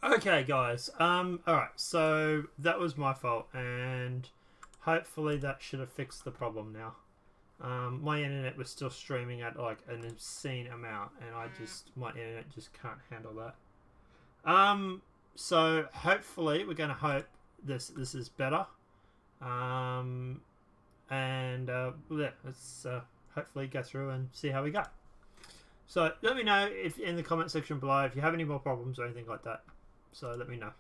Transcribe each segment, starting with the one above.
Okay, guys. Alright, so that was my fault, and hopefully that should have fixed the problem now. My internet was still streaming at like an obscene amount, and my internet just can't handle that. So hopefully we're gonna hope this is better. Yeah, let's hopefully go through and see how we go. So let me know if in the comment section below if you have any more problems or anything like that. So let me know.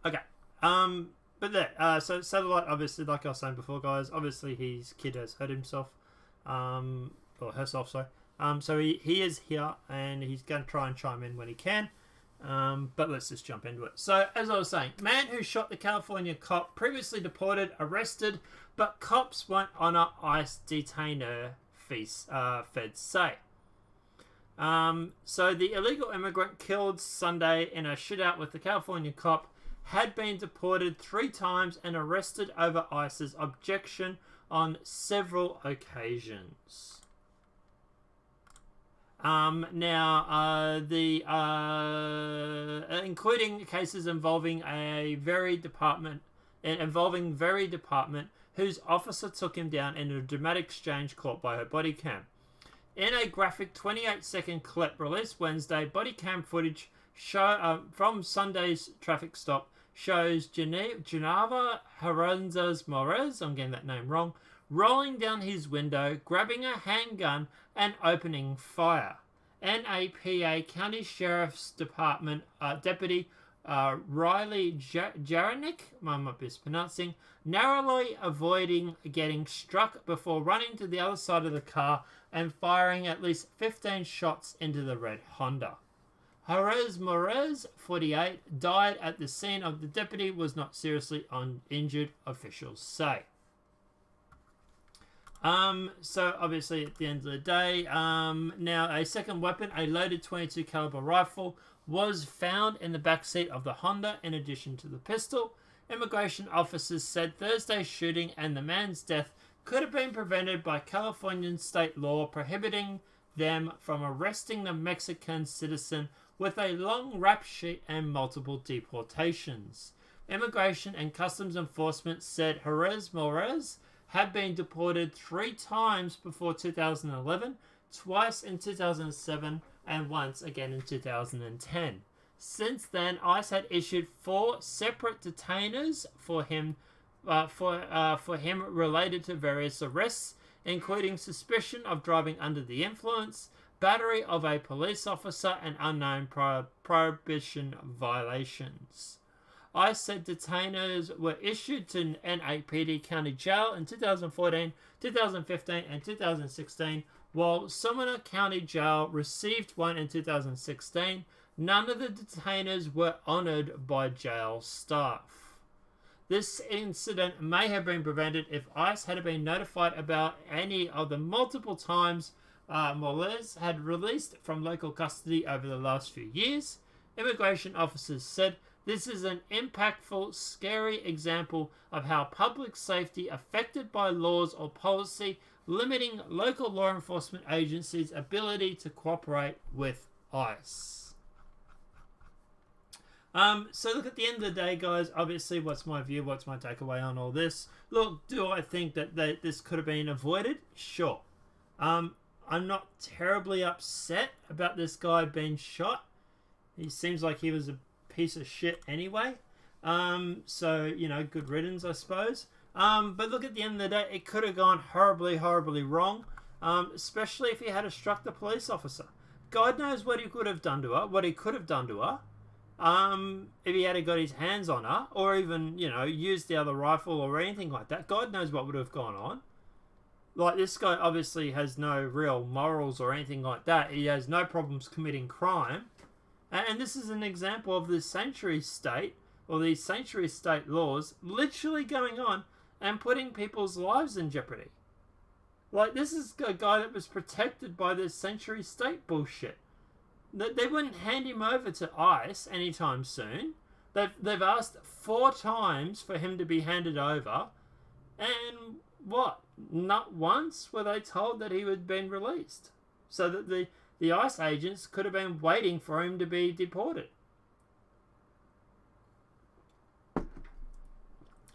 Okay. But there. So Satellite, obviously, like I was saying before, guys, obviously his kid has hurt himself. Or herself, sorry. So he is here, and he's going to try and chime in when he can. But let's just jump into it. So, as I was saying, man who shot the California cop previously deported, arrested, but cops won't honour ICE detainer, feds say. So the illegal immigrant killed Sunday in a shootout with the California cop had been deported 3 times and arrested over ICE's objection on several occasions. Including cases involving very department whose officer took him down in a dramatic exchange caught by her body cam. In a graphic 28-second clip released Wednesday, body cam footage from Sunday's traffic stop shows Geneva Hernandez Morez, I'm getting that name wrong, rolling down his window, grabbing a handgun, and opening fire. NAPA County Sheriff's Department Deputy Riley Jaranik, I might be mispronouncing, narrowly avoiding getting struck before running to the other side of the car and firing at least 15 shots into the red Honda. Jerez Morez, 48, died at the scene of the deputy was not seriously injured, officials say. So obviously at the end of the day, now a second weapon, a loaded .22 caliber rifle, was found in the backseat of the Honda in addition to the pistol. Immigration officers said Thursday's shooting and the man's death could have been prevented by Californian state law prohibiting them from arresting the Mexican citizen with a long rap sheet and multiple deportations. Immigration and Customs Enforcement said Jerez Morez had been deported 3 times before 2011, twice in 2007, and once again in 2010. Since then, ICE had issued 4 separate detainers for him related to various arrests, including suspicion of driving under the influence, battery of a police officer, and unknown prohibition violations. ICE said detainers were issued to NAPD County Jail in 2014, 2015, and 2016, while Sumner County Jail received one in 2016. None of the detainers were honoured by jail staff. This incident may have been prevented if ICE had been notified about any of the multiple times Morez had released from local custody over the last few years. Immigration officers said this is an impactful, scary example of how public safety affected by laws or policy limiting local law enforcement agencies' ability to cooperate with ICE. So look, at the end of the day, guys, obviously what's my view, what's my takeaway on all this? Look, do I think that this could have been avoided? Sure. I'm not terribly upset about this guy being shot. He seems like he was a piece of shit anyway. So, you know, good riddance, I suppose. But look, at the end of the day, it could have gone horribly, horribly wrong. Especially if he had struck the police officer. God knows what he could have done to her, what he could have done to her. If he had got his hands on her, or even, you know, used the other rifle or anything like that. God knows what would have gone on. Like, this guy obviously has no real morals or anything like that. He has no problems committing crime. And this is an example of the sanctuary state, or these sanctuary state laws, literally going on and putting people's lives in jeopardy. Like, this is a guy that was protected by this sanctuary state bullshit. They wouldn't hand him over to ICE anytime soon. They've asked 4 times for him to be handed over. And what? Not once were they told that he had been released. So that the ICE agents could have been waiting for him to be deported.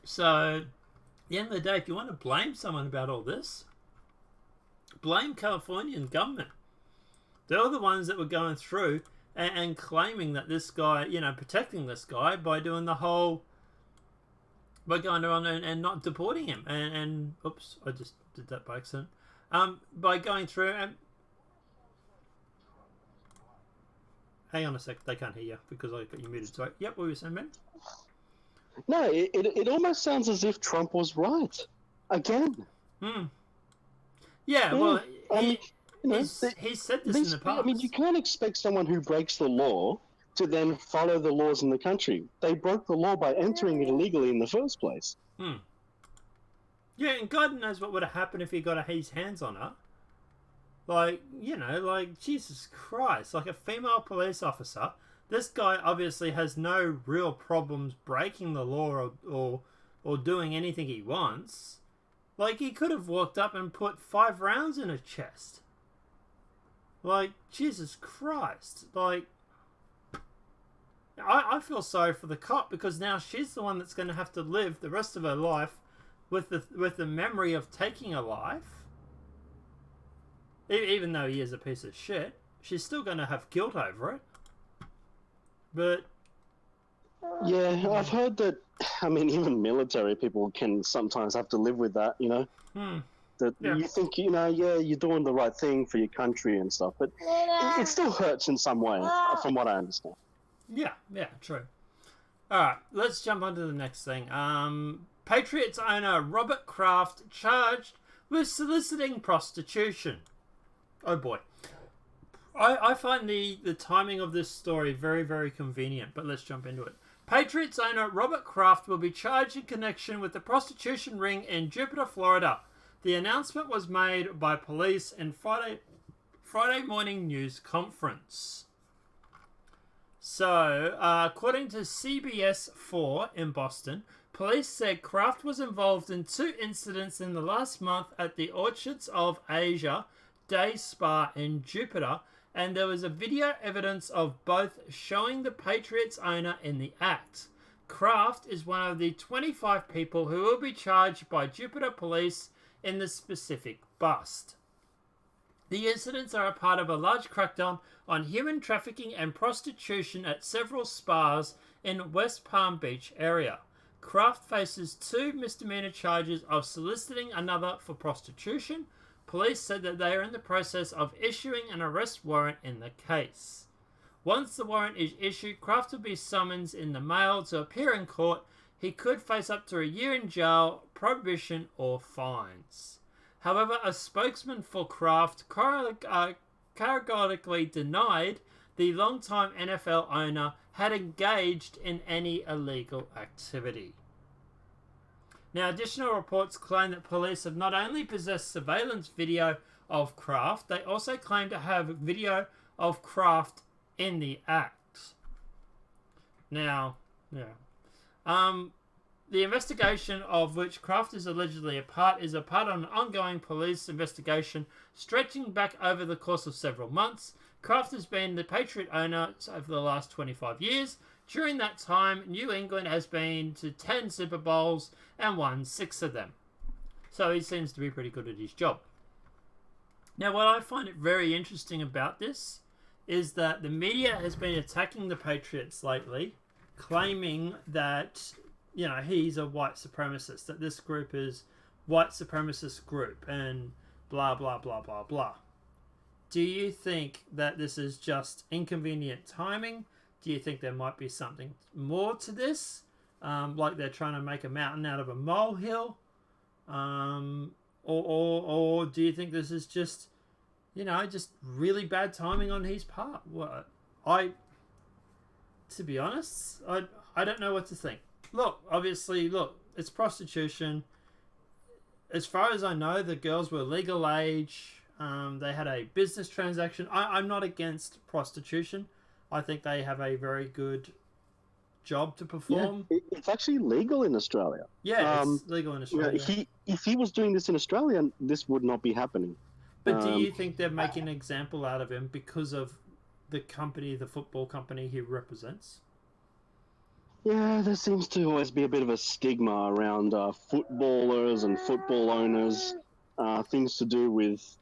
So, at the end of the day, if you want to blame someone about all this, blame Californian government. They're the ones that were going through and claiming that this guy, protecting this guy by doing the whole, by going around and not deporting him. And oops, I just did that by accident. By going through and... Hang on a sec, they can't hear you because I got you muted. Sorry. Yep, what were you saying, man? No, it almost sounds as if Trump was right. Again. Yeah, well, he said this in the past. I mean, you can't expect someone who breaks the law to then follow the laws in the country. They broke the law by entering it illegally in the first place. Yeah, and God knows what would have happened if he got his hands on her. Like, Jesus Christ, like a female police officer. This guy obviously has no real problems breaking the law or doing anything he wants. Like, he could have walked up and put 5 rounds in her chest. Like, Jesus Christ. Like, I feel sorry for the cop because now she's the one that's going to have to live the rest of her life with the memory of taking a life. Even though he is a piece of shit, she's still going to have guilt over it. But yeah, I've heard that. I mean, even military people can sometimes have to live with that. That you think you're doing the right thing for your country and stuff, but it still hurts in some way, from what I understand. Yeah, true. All right, let's jump on to the next thing. Patriots owner Robert Kraft charged with soliciting prostitution. Oh boy. I find the timing of this story very, very convenient, but let's jump into it. Patriots owner Robert Kraft will be charged in connection with the prostitution ring in Jupiter, Florida. The announcement was made by police in Friday morning news conference. So, according to CBS 4 in Boston, police said Kraft was involved in 2 incidents in the last month at the Orchards of Asia Day Spa in Jupiter, and there was a video evidence of both showing the Patriots owner in the act. Kraft is one of the 25 people who will be charged by Jupiter police in the specific bust. The incidents are a part of a large crackdown on human trafficking and prostitution at several spas in West Palm Beach area. Kraft faces 2 misdemeanor charges of soliciting another for prostitution. Police said that they are in the process of issuing an arrest warrant in the case. Once the warrant is issued, Kraft will be summoned in the mail to appear in court. He could face up to a year in jail, prohibition, or fines. However, a spokesman for Kraft categorically denied the longtime NFL owner had engaged in any illegal activity. Now, additional reports claim that police have not only possessed surveillance video of Kraft, they also claim to have video of Kraft in the act. Now, the investigation of which Kraft is allegedly a part is a part of an ongoing police investigation stretching back over the course of several months. Kraft has been the Patriot owner over the last 25 years. During that time, New England has been to 10 Super Bowls and won 6 of them. So he seems to be pretty good at his job. Now, what I find it very interesting about this is that the media has been attacking the Patriots lately, claiming that, he's a white supremacist, that this group is white supremacist group and blah, blah, blah, blah, blah. Do you think that this is just inconvenient timing? Do you think there might be something more to this? Like they're trying to make a mountain out of a molehill? Or do you think this is just, just really bad timing on his part? To be honest, I don't know what to think. Look, it's prostitution. As far as I know, the girls were legal age. They had a business transaction. I'm not against prostitution. I think they have a very good job to perform. Yeah, it's actually legal in Australia. Yeah, it's legal in Australia. If he was doing this in Australia, this would not be happening. But do you think they're making an example out of him because of the company, the football company he represents? Yeah, there seems to always be a bit of a stigma around footballers and football owners. Things to do with,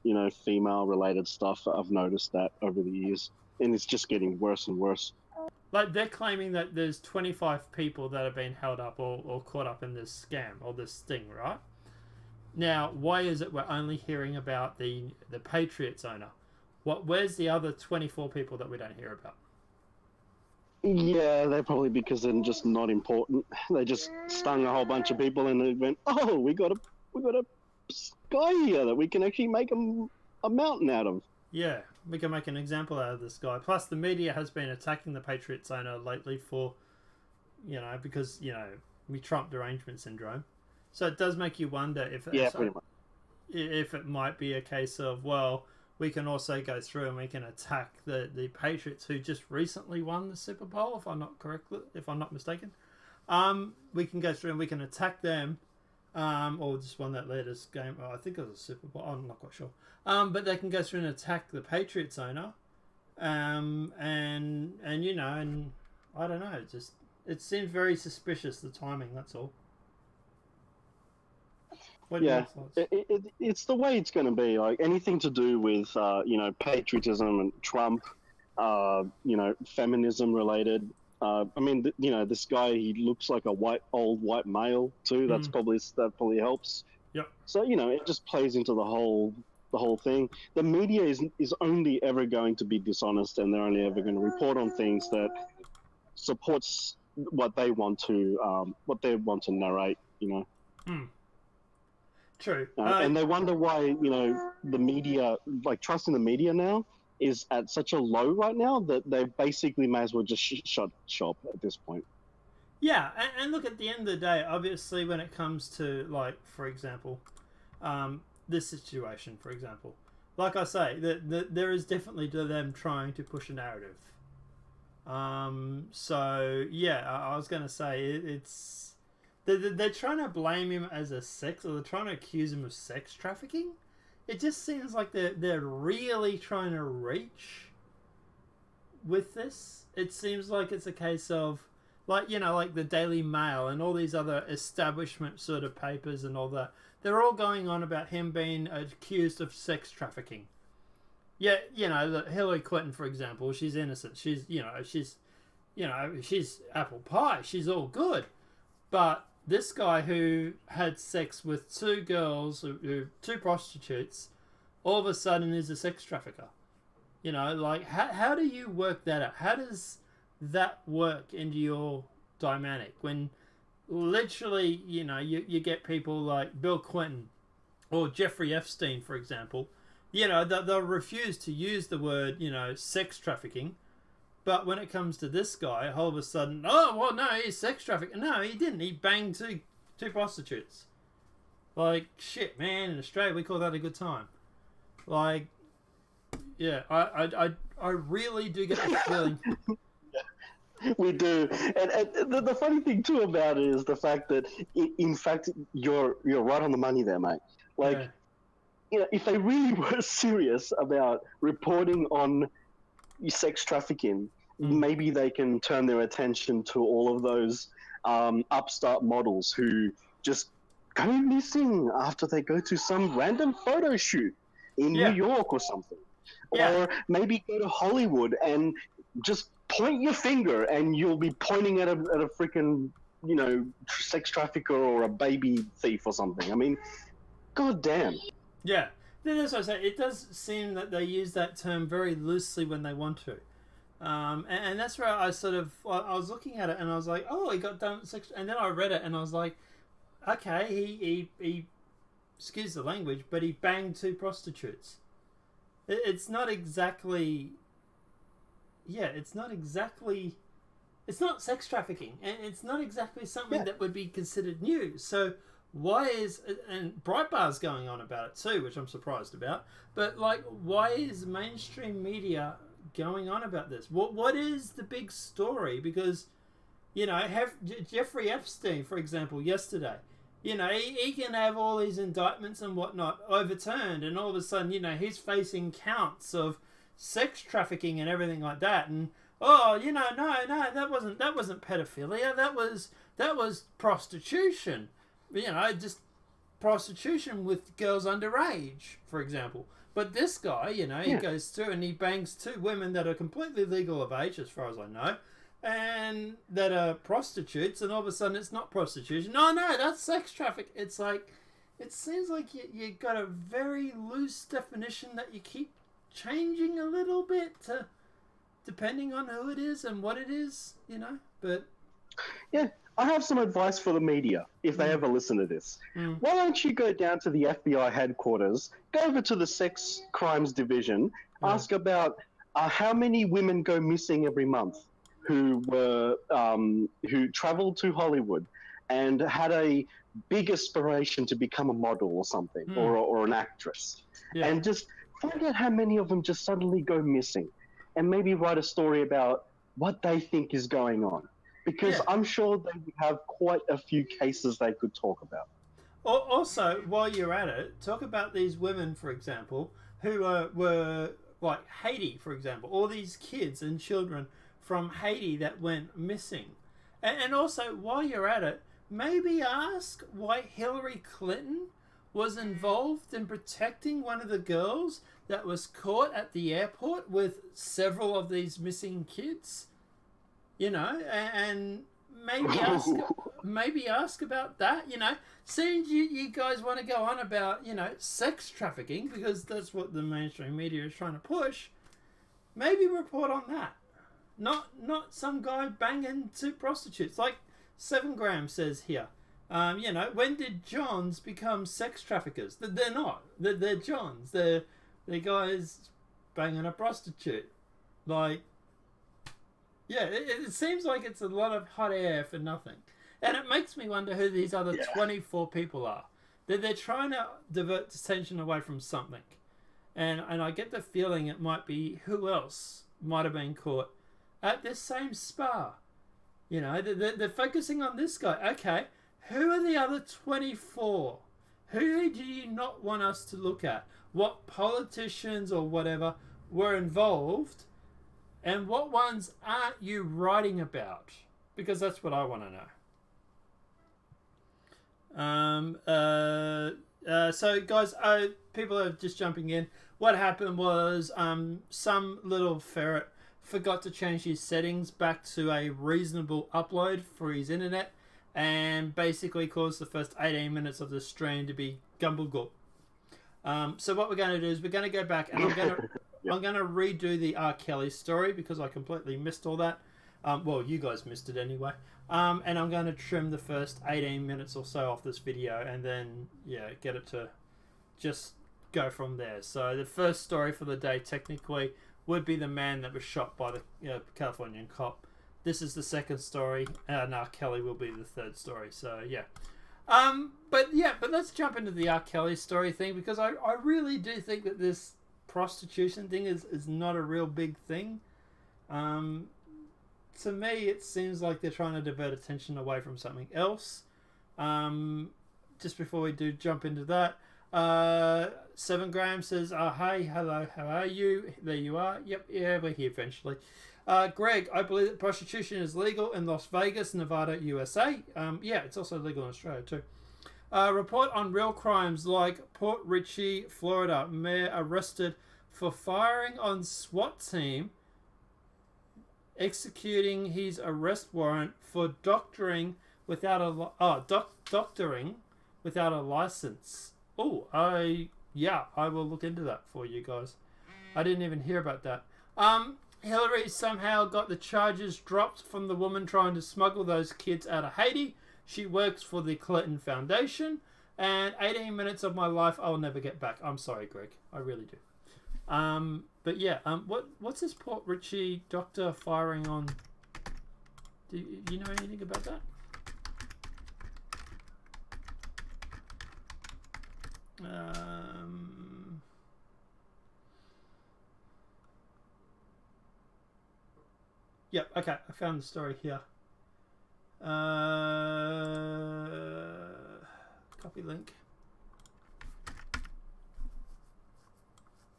female-related stuff. I've noticed that over the years, and it's just getting worse and worse. Like, they're claiming that there's 25 people that have been held up or caught up in this scam or this sting, right? Now, why is it we're only hearing about the Patriots owner? Where's the other 24 people that we don't hear about? Yeah, they're probably because they're just not important. They just stung a whole bunch of people, and they went, "Oh, we got a guy here that we can actually make a mountain out of." Yeah, we can make an example out of this guy. Plus, the media has been attacking the Patriots owner lately for, because we Trump derangement syndrome. So it does make you wonder if it might be a case of, well, we can also go through and we can attack the Patriots who just recently won the Super Bowl, if I'm not mistaken. We can go through and we can attack them, or just won that latest game. Oh, I think it was a Super Bowl. I'm not quite sure. But they can go through and attack the Patriots owner, and I don't know. It seems very suspicious, the timing. That's all. It's the way it's going to be. Like anything to do with patriotism and Trump, feminism related. This guy, he looks like a old white male too. That probably helps. Yep. So it just plays into the whole thing. The media is only ever going to be dishonest, and they're only ever going to report on things that supports what they want to narrate. True. And they wonder why, the media, like trust in the media now is at such a low right now that they basically may as well just shut shop at this point. Yeah, and look, at the end of the day, obviously when it comes to, like, for example, this situation, for example, like I say, there is definitely them trying to push a narrative. So, yeah, I was going to say, it's... They're trying to blame him as or they're trying to accuse him of sex trafficking. It just seems like they're really trying to reach with this. It seems like it's a case of, like the Daily Mail and all these other establishment sort of papers and all that. They're all going on about him being accused of sex trafficking. Yeah, Hillary Clinton, for example, she's innocent. She's apple pie. She's all good. But this guy who had sex with two girls, two prostitutes, all of a sudden is a sex trafficker. How do you work that out? How does that work into your dynamic when literally, you get people like Bill Clinton or Jeffrey Epstein, for example, they'll refuse to use the word, sex trafficking. But when it comes to this guy, all of a sudden, oh, well, no, he's sex trafficking. No, he didn't. He banged two prostitutes. Like, shit, man, in Australia, we call that a good time. Like, yeah, I really do get the feeling. We do. And the funny thing, too, about it is the fact that, in fact, you're right on the money there, mate. Like, if they really were serious about reporting on sex trafficking, maybe they can turn their attention to all of those upstart models who just go missing after they go to some random photo shoot in New York or something. Or maybe go to Hollywood and just point your finger and you'll be pointing at a freaking, sex trafficker or a baby thief or something. I mean, god damn. Yeah. That's what I say. It does seem that they use that term very loosely when they want to. And that's where I was looking at it and I was like, oh, he got done with sex. And then I read it and I was like, okay, he excuse the language, but he banged two prostitutes. It's not exactly... Yeah, it's not sex trafficking. And it's not exactly something that would be considered new. So... why is, and Breitbart's going on about it too, which I'm surprised about, but like, why is mainstream media going on about this? What is the big story? Because, Jeffrey Epstein, for example, yesterday, he can have all these indictments and whatnot overturned, and all of a sudden, he's facing counts of sex trafficking and everything like that. And no, that wasn't pedophilia. That was prostitution. Just prostitution with girls underage, for example. But this guy, he goes through and he bangs 2 women that are completely legal of age, as far as I know, and that are prostitutes, and all of a sudden it's not prostitution. No, that's sex traffic. It's like, it seems like you got a very loose definition that you keep changing a little bit depending on who it is and what it is, but... Yeah, I have some advice for the media, if they ever listen to this. Why don't you go down to the FBI headquarters, go over to the sex crimes division, ask about how many women go missing every month who traveled to Hollywood and had a big aspiration to become a model or something, or an actress. Yeah. And just find out how many of them just suddenly go missing, and maybe write a story about what they think is going on. Because I'm sure they would have quite a few cases they could talk about. Also, while you're at it, talk about these women, for example, who were like Haiti, for example. All these kids and children from Haiti that went missing. And also, while you're at it, maybe ask why Hillary Clinton was involved in protecting one of the girls that was caught at the airport with several of these missing kids. And maybe ask about that. Seeing you guys want to go on about sex trafficking, because that's what the mainstream media is trying to push. Maybe report on that. Not some guy banging 2 prostitutes, like 7 Grams says here. When did Johns become sex traffickers? They're not. They're Johns. They're guys banging a prostitute. Like. Yeah, it seems like it's a lot of hot air for nothing. And it makes me wonder who these other 24 people are. They're trying to divert attention away from something. And I get the feeling it might be who else might have been caught at this same spa. They're focusing on this guy. Okay, who are the other 24? Who do you not want us to look at? What politicians or whatever were involved? And what ones aren't you writing about? Because that's what I want to know. So, guys, people are just jumping in. What happened was some little ferret forgot to change his settings back to a reasonable upload for his internet, and basically caused the first 18 minutes of the stream to be gumblegulp. So what we're going to do is we're going to go back, and I'm going to redo the R. Kelly story because I completely missed all that. Well, you guys missed it anyway. And I'm going to trim the first 18 minutes or so off this video, and then, get it to just go from there. So the first story for the day, technically, would be the man that was shot by the Californian cop. This is the second story, and R. Kelly will be the third story. So, yeah. But let's jump into the R. Kelly story thing, because I really do think that this prostitution thing is not a real big thing. To me, it seems like they're trying to divert attention away from something else. Just before we do jump into that, 7 Grams says, hey, hello, how are you? There you are. Yep, yeah, we're here eventually. Greg, I believe that prostitution is legal in Las Vegas, Nevada, USA. Yeah, it's also legal in Australia too. Report on real crimes like Port Richey, Florida. Mayor arrested for firing on SWAT team, executing his arrest warrant for doctoring without a license. Oh, I will look into that for you guys. I didn't even hear about that. Hillary somehow got the charges dropped from the woman trying to smuggle those kids out of Haiti. She works for the Clinton Foundation. And 18 minutes of my life I'll never get back. I'm sorry, Greg. I really do. But yeah, what's this Port Richey doctor firing on? Do you know anything about that? Yep, okay, I found the story here. Copy link.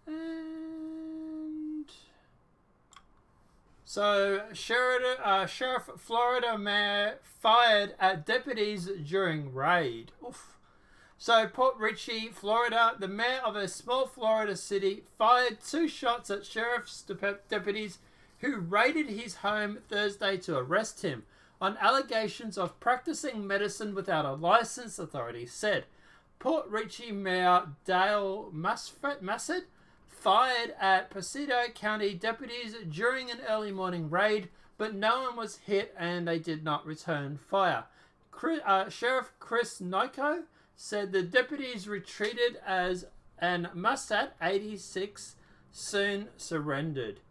And so Sheriff Florida mayor fired at deputies during raid. Oof. So Port Richey, Florida, the mayor of a small Florida city fired 2 shots at sheriff's deputies who raided his home Thursday to arrest him on allegations of practicing medicine without a license, authorities said. Port Richey Mayor Dale Massad fired at Pasito County deputies during an early morning raid, but no one was hit and they did not return fire. Sheriff Chris Nyko said the deputies retreated and Massad, 86, soon surrendered.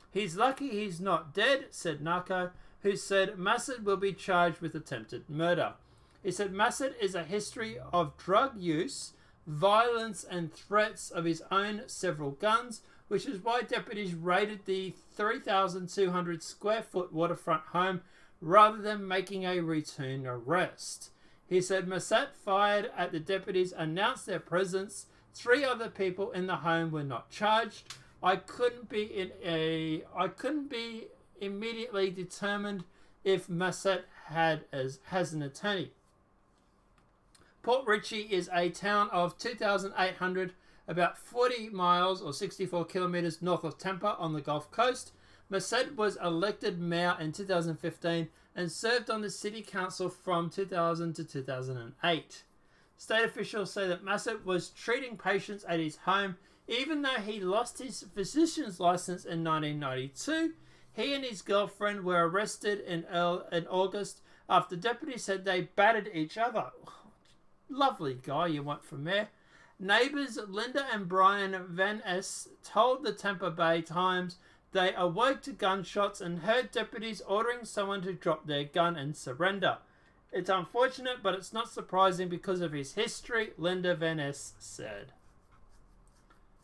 He's lucky he's not dead, said Narco, who said Massad will be charged with attempted murder. He said Massad is a history of drug use, violence and threats of his own several guns, which is why deputies raided the 3,200 square foot waterfront home rather than making a routine arrest. He said Massad fired at the deputies, announced their presence. 3 other people in the home were not charged. I couldn't be immediately determined if Massad has an attorney. Port Richey is a town of 2,800, about 40 miles or 64 kilometers north of Tampa on the Gulf Coast. Massad was elected mayor in 2015 and served on the city council from 2000 to 2008. State officials say that Massad was treating patients at his home even though he lost his physician's license in 1992. He and his girlfriend were arrested in August after deputies said they battered each other. Lovely guy you want from there. Neighbours Linda and Brian Van Ness told the Tampa Bay Times they awoke to gunshots and heard deputies ordering someone to drop their gun and surrender. It's unfortunate, but it's not surprising because of his history, Linda Van Ness said.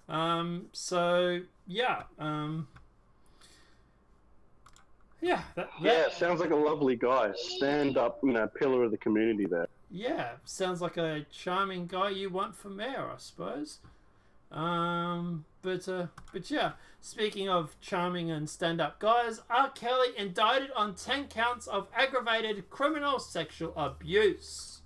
Sounds like a lovely guy. Stand up, pillar of the community there. Yeah, sounds like a charming guy you want for mayor, I suppose. But yeah, speaking of charming and stand-up guys, R. Kelly indicted on 10 counts of aggravated criminal sexual abuse.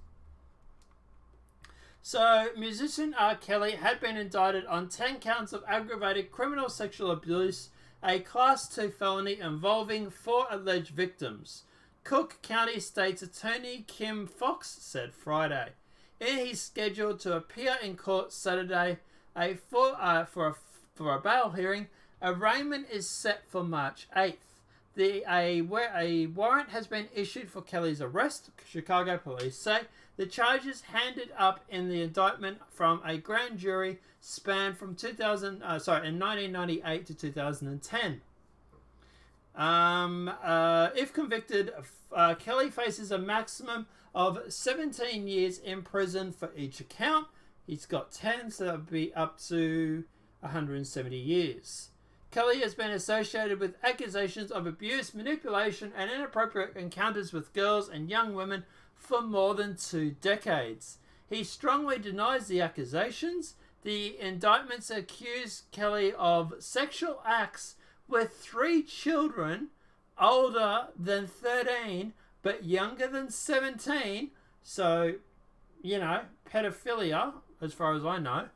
So, musician R. Kelly had been indicted on 10 counts of aggravated criminal sexual abuse, a Class 2 felony involving 4 alleged victims. Cook County State's Attorney Kim Fox said Friday. In his schedule to appear in court Saturday for a bail hearing, arraignment is set for March 8th. A warrant has been issued for Kelly's arrest, Chicago police say. The charges handed up in the indictment from a grand jury spanned from 1998 to 2010. If convicted, Kelly faces a maximum of 17 years in prison for each account. He's got 10, so that would be up to 170 years. Kelly has been associated with accusations of abuse, manipulation, and inappropriate encounters with girls and young women for more than 2 decades. He strongly denies the accusations. The indictments accuse Kelly of sexual acts with 3 children older than 13 but younger than 17. So, pedophilia, as far as I know.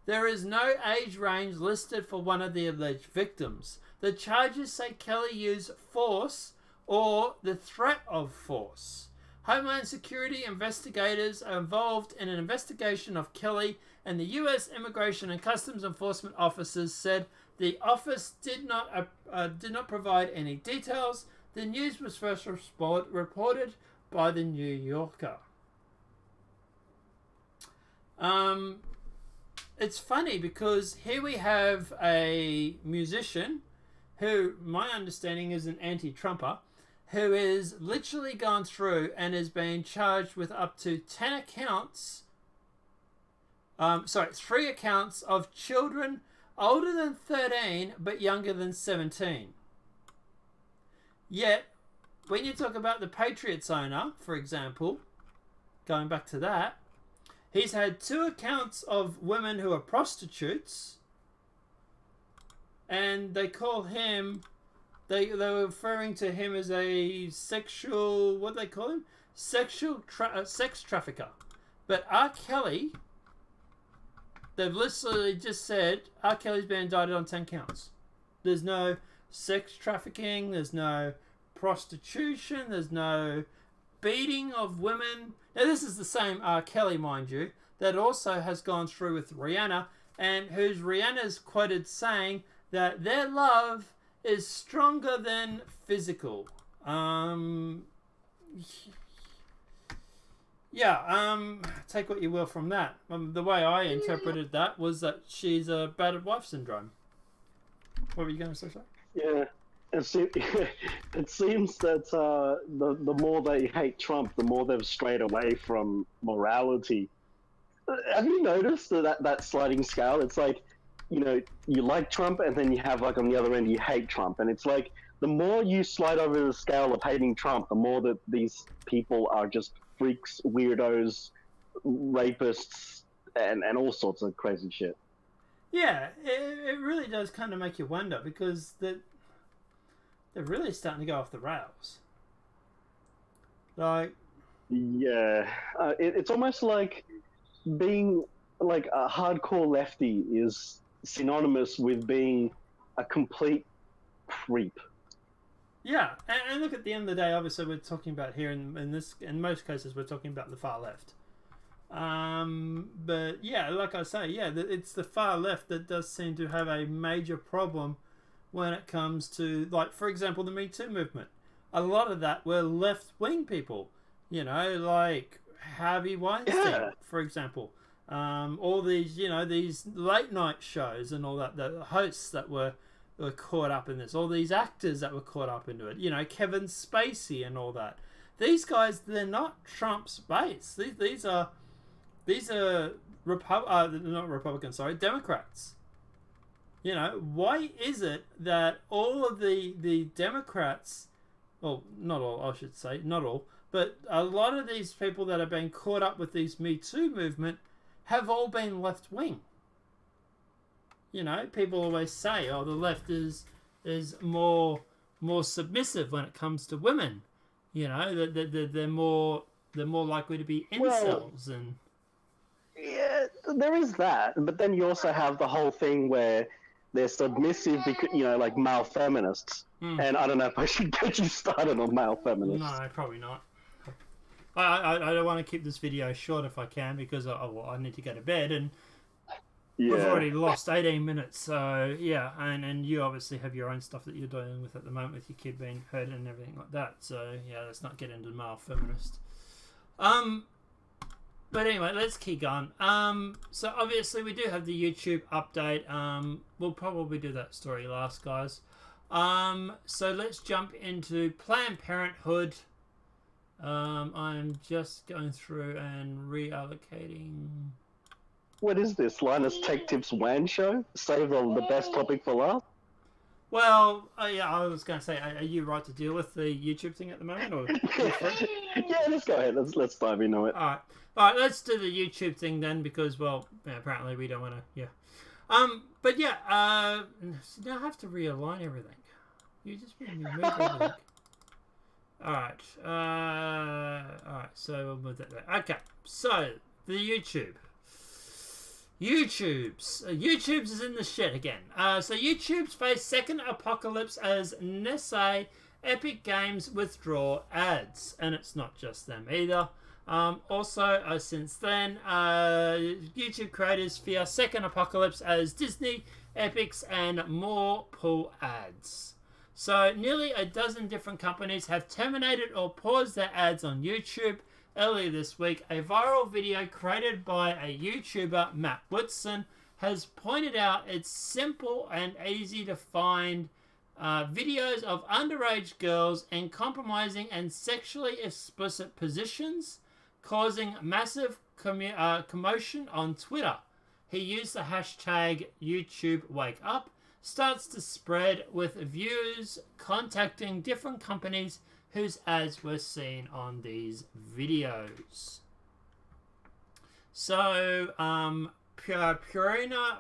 There is no age range listed for one of the alleged victims. The charges say Kelly used force or the threat of force. Homeland Security investigators are involved in an investigation of Kelly, and the U.S. Immigration and Customs Enforcement officers said the office did not provide any details. The news was first reported by the New Yorker. It's funny because here we have a musician who, my understanding, is an anti-Trumper, who is literally gone through and is being charged with up to 10 accounts, 3 accounts of children older than 13 but younger than 17. Yet, when you talk about the Patriots owner, for example, going back to that, He's had 2 accounts of women who are prostitutes, and they call him, they were referring to him as a sexual, what do they call him? Sex trafficker. But R. Kelly, they've literally just said R. Kelly's been indicted on 10 counts. There's no sex trafficking, there's no prostitution, there's no beating of women. Now, this is the same R. Kelly, mind you, that also has gone through with Rihanna, and whose Rihanna's quoted saying that their love is stronger than physical. Take what you will from that. The way I interpreted that was that she's a battered wife syndrome. What were you going to say? Yeah. It seems that the more they hate Trump, the more they've strayed away from morality. Have you noticed that sliding scale? It's like, you know, you like Trump, and then you have, like, on the other end, you hate Trump. And it's like, the more you slide over the scale of hating Trump, the more that these people are just freaks, weirdos, rapists, and all sorts of crazy shit. Yeah, it really does kind of make you wonder, because they're really starting to go off the rails. Like, yeah, it's almost like being like a hardcore lefty is synonymous with being a complete creep. Yeah, and look, at the end of the day, obviously we're talking about here in most cases we're talking about the far left. But yeah, like I say, yeah, it's the far left that does seem to have a major problem when it comes to, like, for example, the Me Too movement. A lot of that were left-wing people, you know, like Harvey Weinstein, for example. All these, you know, these late-night shows and all that, the hosts that were caught up in this, all these actors that were caught up into it, you know, Kevin Spacey and all that. These guys, they're not Trump's base. These are not Republicans, sorry, Democrats. You know, why is it that all of the Democrats, well, not all, I should say, not all, but a lot of these people that have been caught up with these Me Too movement have all been left-wing? You know, people always say, oh, the left is more submissive when it comes to women. You know, they're more likely to be incels. And yeah, there is that, but then you also have the whole thing where they're submissive because, you know, like male feminists. And I don't know if I should get you started on male feminists. No, probably not. I don't want to keep this video short if I can, because I need to go to bed, and we've already lost 18 minutes. So yeah, and you obviously have your own stuff that you're dealing with at the moment with your kid being hurt and everything like that. So yeah, let's not get into male feminist. But anyway, let's keep going. So obviously we do have the YouTube update. We'll probably do that story last, guys. So let's jump into Planned Parenthood. I'm just going through and reallocating. What is this? Linus Tech Tips WAN show? Save the best topic for last? Well, yeah, I was going to say, are you right to deal with the YouTube thing at the moment? Or yeah, let's go ahead. Let's dive into it. All right, let's do the YouTube thing then, because, well, apparently we don't want to, yeah. But yeah, now I have to realign everything. You just made me move everything. Alright, so we'll move that there. Okay, so, the YouTube. YouTube's is in the shit again. So YouTube's face second apocalypse as Nestle Epic Games withdraw ads. And it's not just them either. Also, since then, YouTube creators fear second apocalypse as Disney, Epics, and more pull ads. So nearly a dozen different companies have terminated or paused their ads on YouTube. Earlier this week, a viral video created by a YouTuber, Matt Woodson, has pointed out it's simple and easy to find videos of underage girls in compromising and sexually explicit positions, causing massive commotion on Twitter. He used the hashtag YouTubeWakeUp, starts to spread with viewers contacting different companies whose ads were seen on these videos. So, Purina,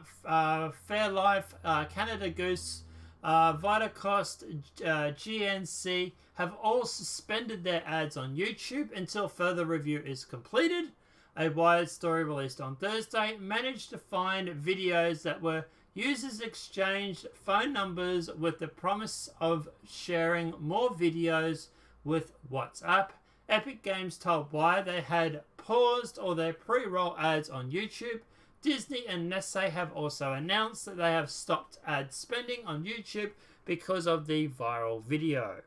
Fairlife, Canada Goose, Vitacost, GNC have all suspended their ads on YouTube until further review is completed. A Wired story released on Thursday managed to find videos that were users exchanged phone numbers with the promise of sharing more videos with WhatsApp. Epic Games told Wired they had paused all their pre-roll ads on YouTube. Disney and Nestle have also announced that they have stopped ad spending on YouTube because of the viral video.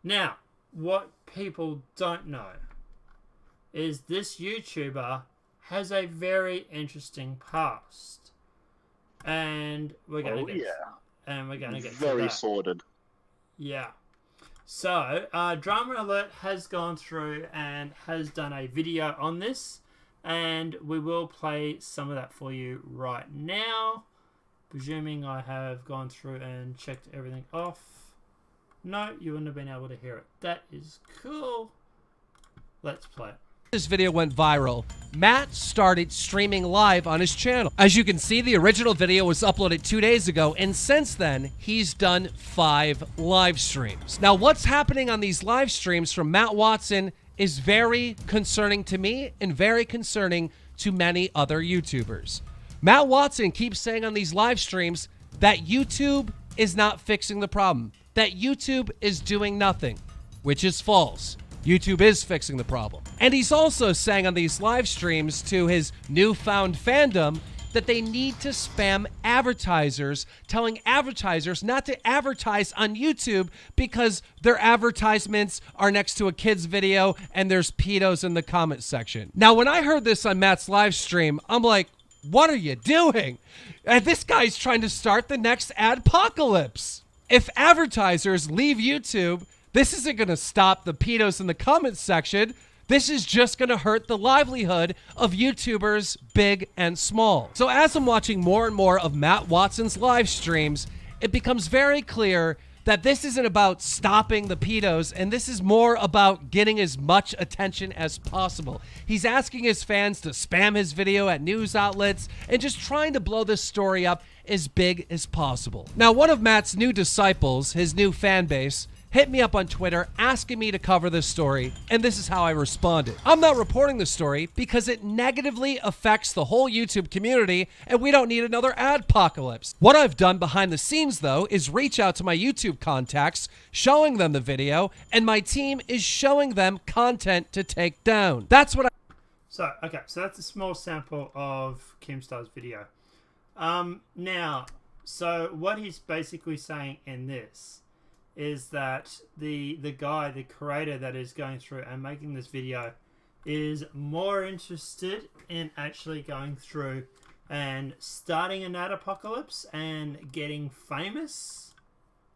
Now, what people don't know is this YouTuber has a very interesting past. And we're going to get very to that. sordid. Yeah. So, Drama Alert has gone through and has done a video on this, and we will play some of that for you right now, presuming I have gone through and checked everything off. No, you wouldn't have been able to hear it. That is cool. Let's play it. This video went viral. Matt started streaming live on his channel. As you can see, the original video was uploaded 2 days ago, and since then, he's done 5 live streams. Now, what's happening on these live streams from Matt Watson is very concerning to me and very concerning to many other YouTubers. Matt Watson keeps saying on these live streams that YouTube is not fixing the problem, that YouTube is doing nothing, which is false. YouTube is fixing the problem. And he's also saying on these live streams to his newfound fandom that they need to spam advertisers, telling advertisers not to advertise on YouTube because their advertisements are next to a kid's video and there's pedos in the comment section. Now, when I heard this on Matt's live stream, I'm like, what are you doing? And this guy's trying to start the next adpocalypse. If advertisers leave YouTube, this isn't going to stop the pedos in the comments section. This is just going to hurt the livelihood of YouTubers big and small. So as I'm watching more and more of Matt Watson's live streams, it becomes very clear that this isn't about stopping the pedos, and this is more about getting as much attention as possible. He's asking his fans to spam his video at news outlets and just trying to blow this story up as big as possible. Now, one of Matt's new disciples, his new fan base, hit me up on Twitter asking me to cover this story, and this is how I responded. I'm not reporting the story because it negatively affects the whole YouTube community, and we don't need another adpocalypse. What I've done behind the scenes, though, is reach out to my YouTube contacts, showing them the video, and my team is showing them content to take down. That's what I... So that's a small sample of Keemstar's video. Now, so what he's basically saying in this is that the guy, the creator that is going through and making this video is more interested in actually going through and starting an ad apocalypse and getting famous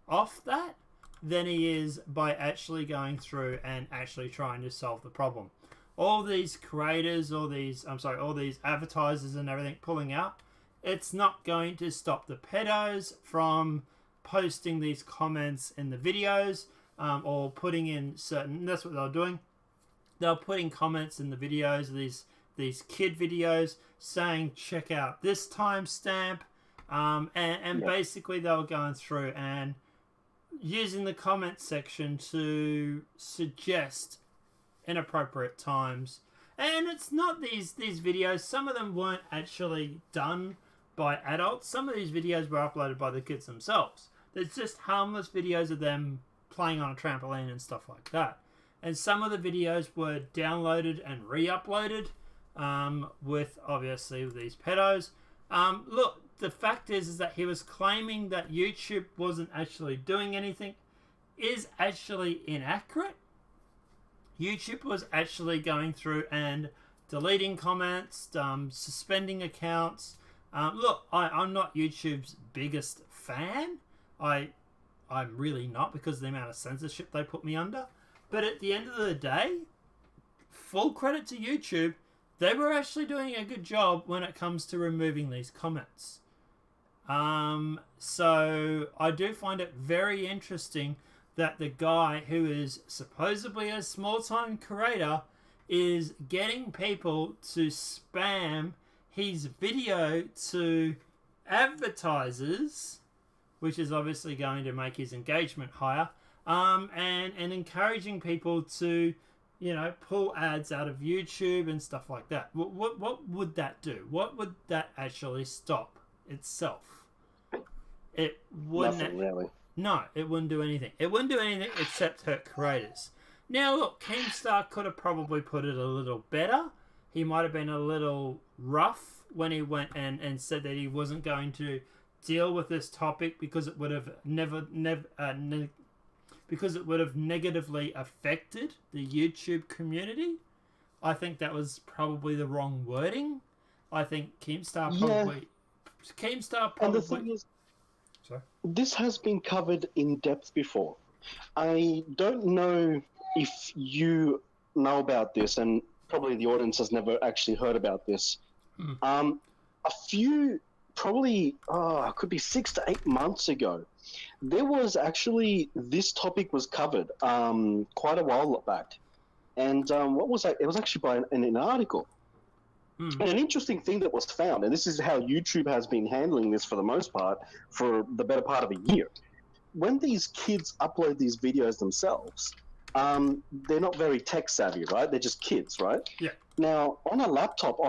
off that than he is by actually going through and actually trying to solve the problem. All these creators, all these advertisers and everything pulling out, it's not going to stop the pedos from posting these comments in the videos, or putting in certain, that's what they're doing. They're putting comments in the videos, these kid videos, saying check out this timestamp, and basically they were going through and using the comment section to suggest inappropriate times. And it's not these videos, some of them weren't actually done by adults. Some of these videos were uploaded by the kids themselves. There's just harmless videos of them playing on a trampoline and stuff like that. And some of the videos were downloaded and re-uploaded, with obviously these pedos. Look, the fact is that he was claiming that YouTube wasn't actually doing anything is actually inaccurate. YouTube was actually going through and deleting comments, suspending accounts. Look, I'm not YouTube's biggest fan. I'm really not, because of the amount of censorship they put me under. But at the end of the day, full credit to YouTube, they were actually doing a good job when it comes to removing these comments. So I do find it very interesting that the guy who is supposedly a small-time creator is getting people to spam his video to advertisers, which is obviously going to make his engagement higher, and encouraging people to, pull ads out of YouTube and stuff like that. What would that do? What would that actually stop itself? It wouldn't. Nothing really. No, it wouldn't do anything. It wouldn't do anything except hurt creators. Now, look, Keemstar could have probably put it a little better. He might have been a little rough when he went and said that he wasn't going to deal with this topic because it would have because it would have negatively affected the YouTube community. I think that was probably the wrong wording. I think Keemstar probably... And the thing is, sorry? This has been covered in depth before. I don't know if you know about this, and probably the audience has never actually heard about this. A few, probably, could be 6 to 8 months ago, there was actually, this topic was covered quite a while back. And what was that? It was actually by an article. And an interesting thing that was found, and this is how YouTube has been handling this for the most part for the better part of a year. When these kids upload these videos themselves, they're not very tech savvy, right? They're just kids, right? Yeah. Now, on laptop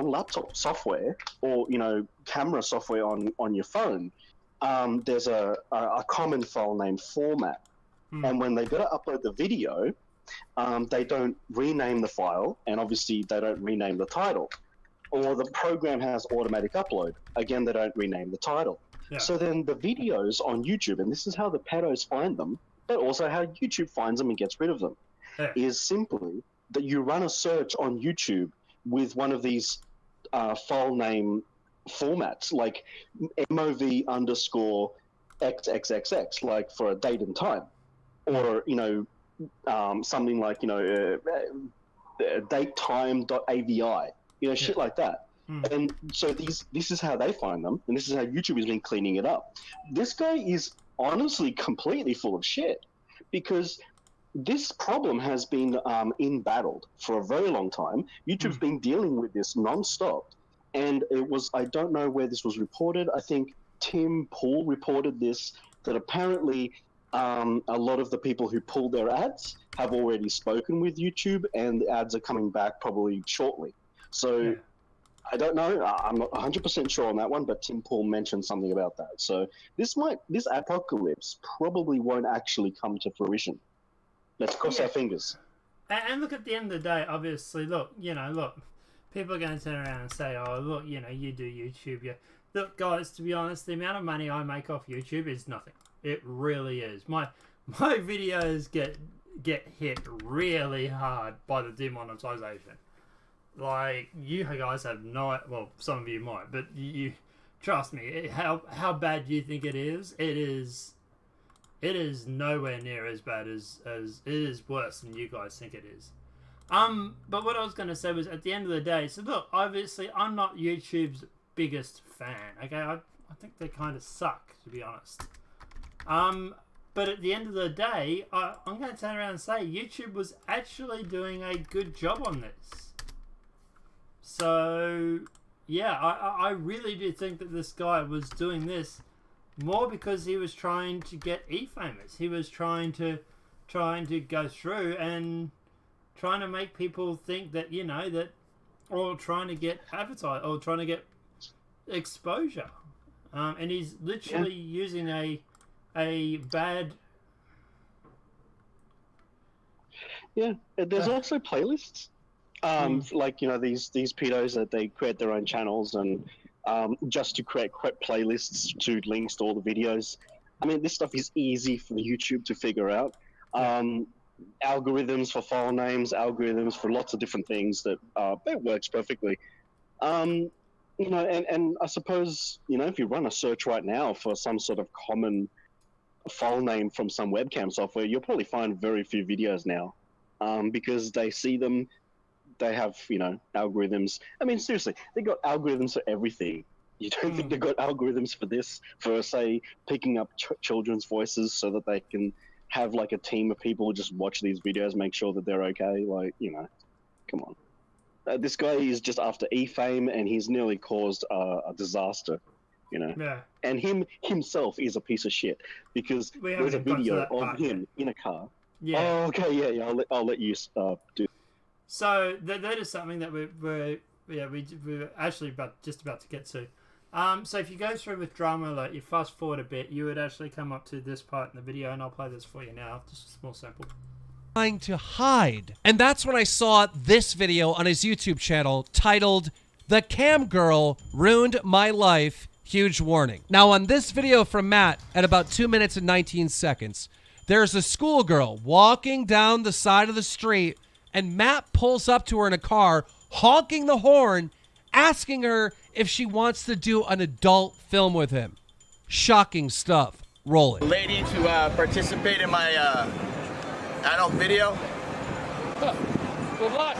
software, or camera software on your phone, there's a common file name format, and when they go to upload the video, they don't rename the file, and obviously they don't rename the title. Or the program has automatic upload. Again, they don't rename the title. Yeah. So then the videos on YouTube, and this is how the pedos find them, but also how YouTube finds them and gets rid of them, is simply that you run a search on YouTube with one of these file name formats, like MOV_XXXX, like for a date and time, or something like datetime.avi. Shit like that. And so this is how they find them, and this is how YouTube has been cleaning it up. This guy is honestly completely full of shit, because this problem has been embattled for a very long time. YouTube's been dealing with this non-stop, and I don't know where this was reported. I think Tim Pool reported this, that apparently a lot of the people who pulled their ads have already spoken with YouTube, and the ads are coming back probably shortly. So I don't know. I'm not 100% sure on that one, but Tim Pool mentioned something about that. So this apocalypse probably won't actually come to fruition. Let's cross our fingers. And look, at the end of the day, obviously, look, people are going to turn around and say, oh, look, you do YouTube. Look, guys, to be honest, the amount of money I make off YouTube is nothing. It really is. My videos get hit really hard by the demonetization. Like, you guys have well, some of you might, but you trust me, how bad do you think it is? It is nowhere near as bad as it is worse than you guys think it is. But what I was going to say was, at the end of the day, so look, obviously, I'm not YouTube's biggest fan, okay? I think they kind of suck, to be honest. But at the end of the day, I'm going to turn around and say YouTube was actually doing a good job on this. So, yeah, I really do think that this guy was doing this more because he was trying to get famous. He was trying to go through and trying to make people think that, or trying to get advertised, or trying to get exposure. And he's literally using a bad... Yeah, there's also playlists. Like, these pedos that they create their own channels and just to create playlists to links to all the videos. I mean, this stuff is easy for YouTube to figure out. Algorithms for file names, algorithms for lots of different things that it works perfectly. And I suppose, if you run a search right now for some sort of common file name from some webcam software, you'll probably find very few videos now because they see them. They have, algorithms. I mean, seriously, they got algorithms for everything. You don't think they got algorithms for this, for, say, picking up children's voices so that they can have, like, a team of people just watch these videos, make sure that they're okay? Like, come on. this guy is just after e-fame, and he's nearly caused a disaster, you know. Yeah. And himself is a piece of shit because there's a video of him in a car. Yeah. Oh, okay, yeah. I'll let you do. So that is something that we're actually just about to get to. So if you go through with drama alert, you fast forward a bit, you would actually come up to this part in the video, and I'll play this for you now. Just a small sample. Trying to hide. And that's when I saw this video on his YouTube channel titled, "The Cam Girl Ruined My Life, Huge Warning." Now on this video from Matt, at about 2 minutes and 19 seconds, there's a schoolgirl walking down the side of the street, and Matt pulls up to her in a car, honking the horn, asking her if she wants to do an adult film with him. Shocking stuff. Roll it. Lady to participate in my adult video. Good luck.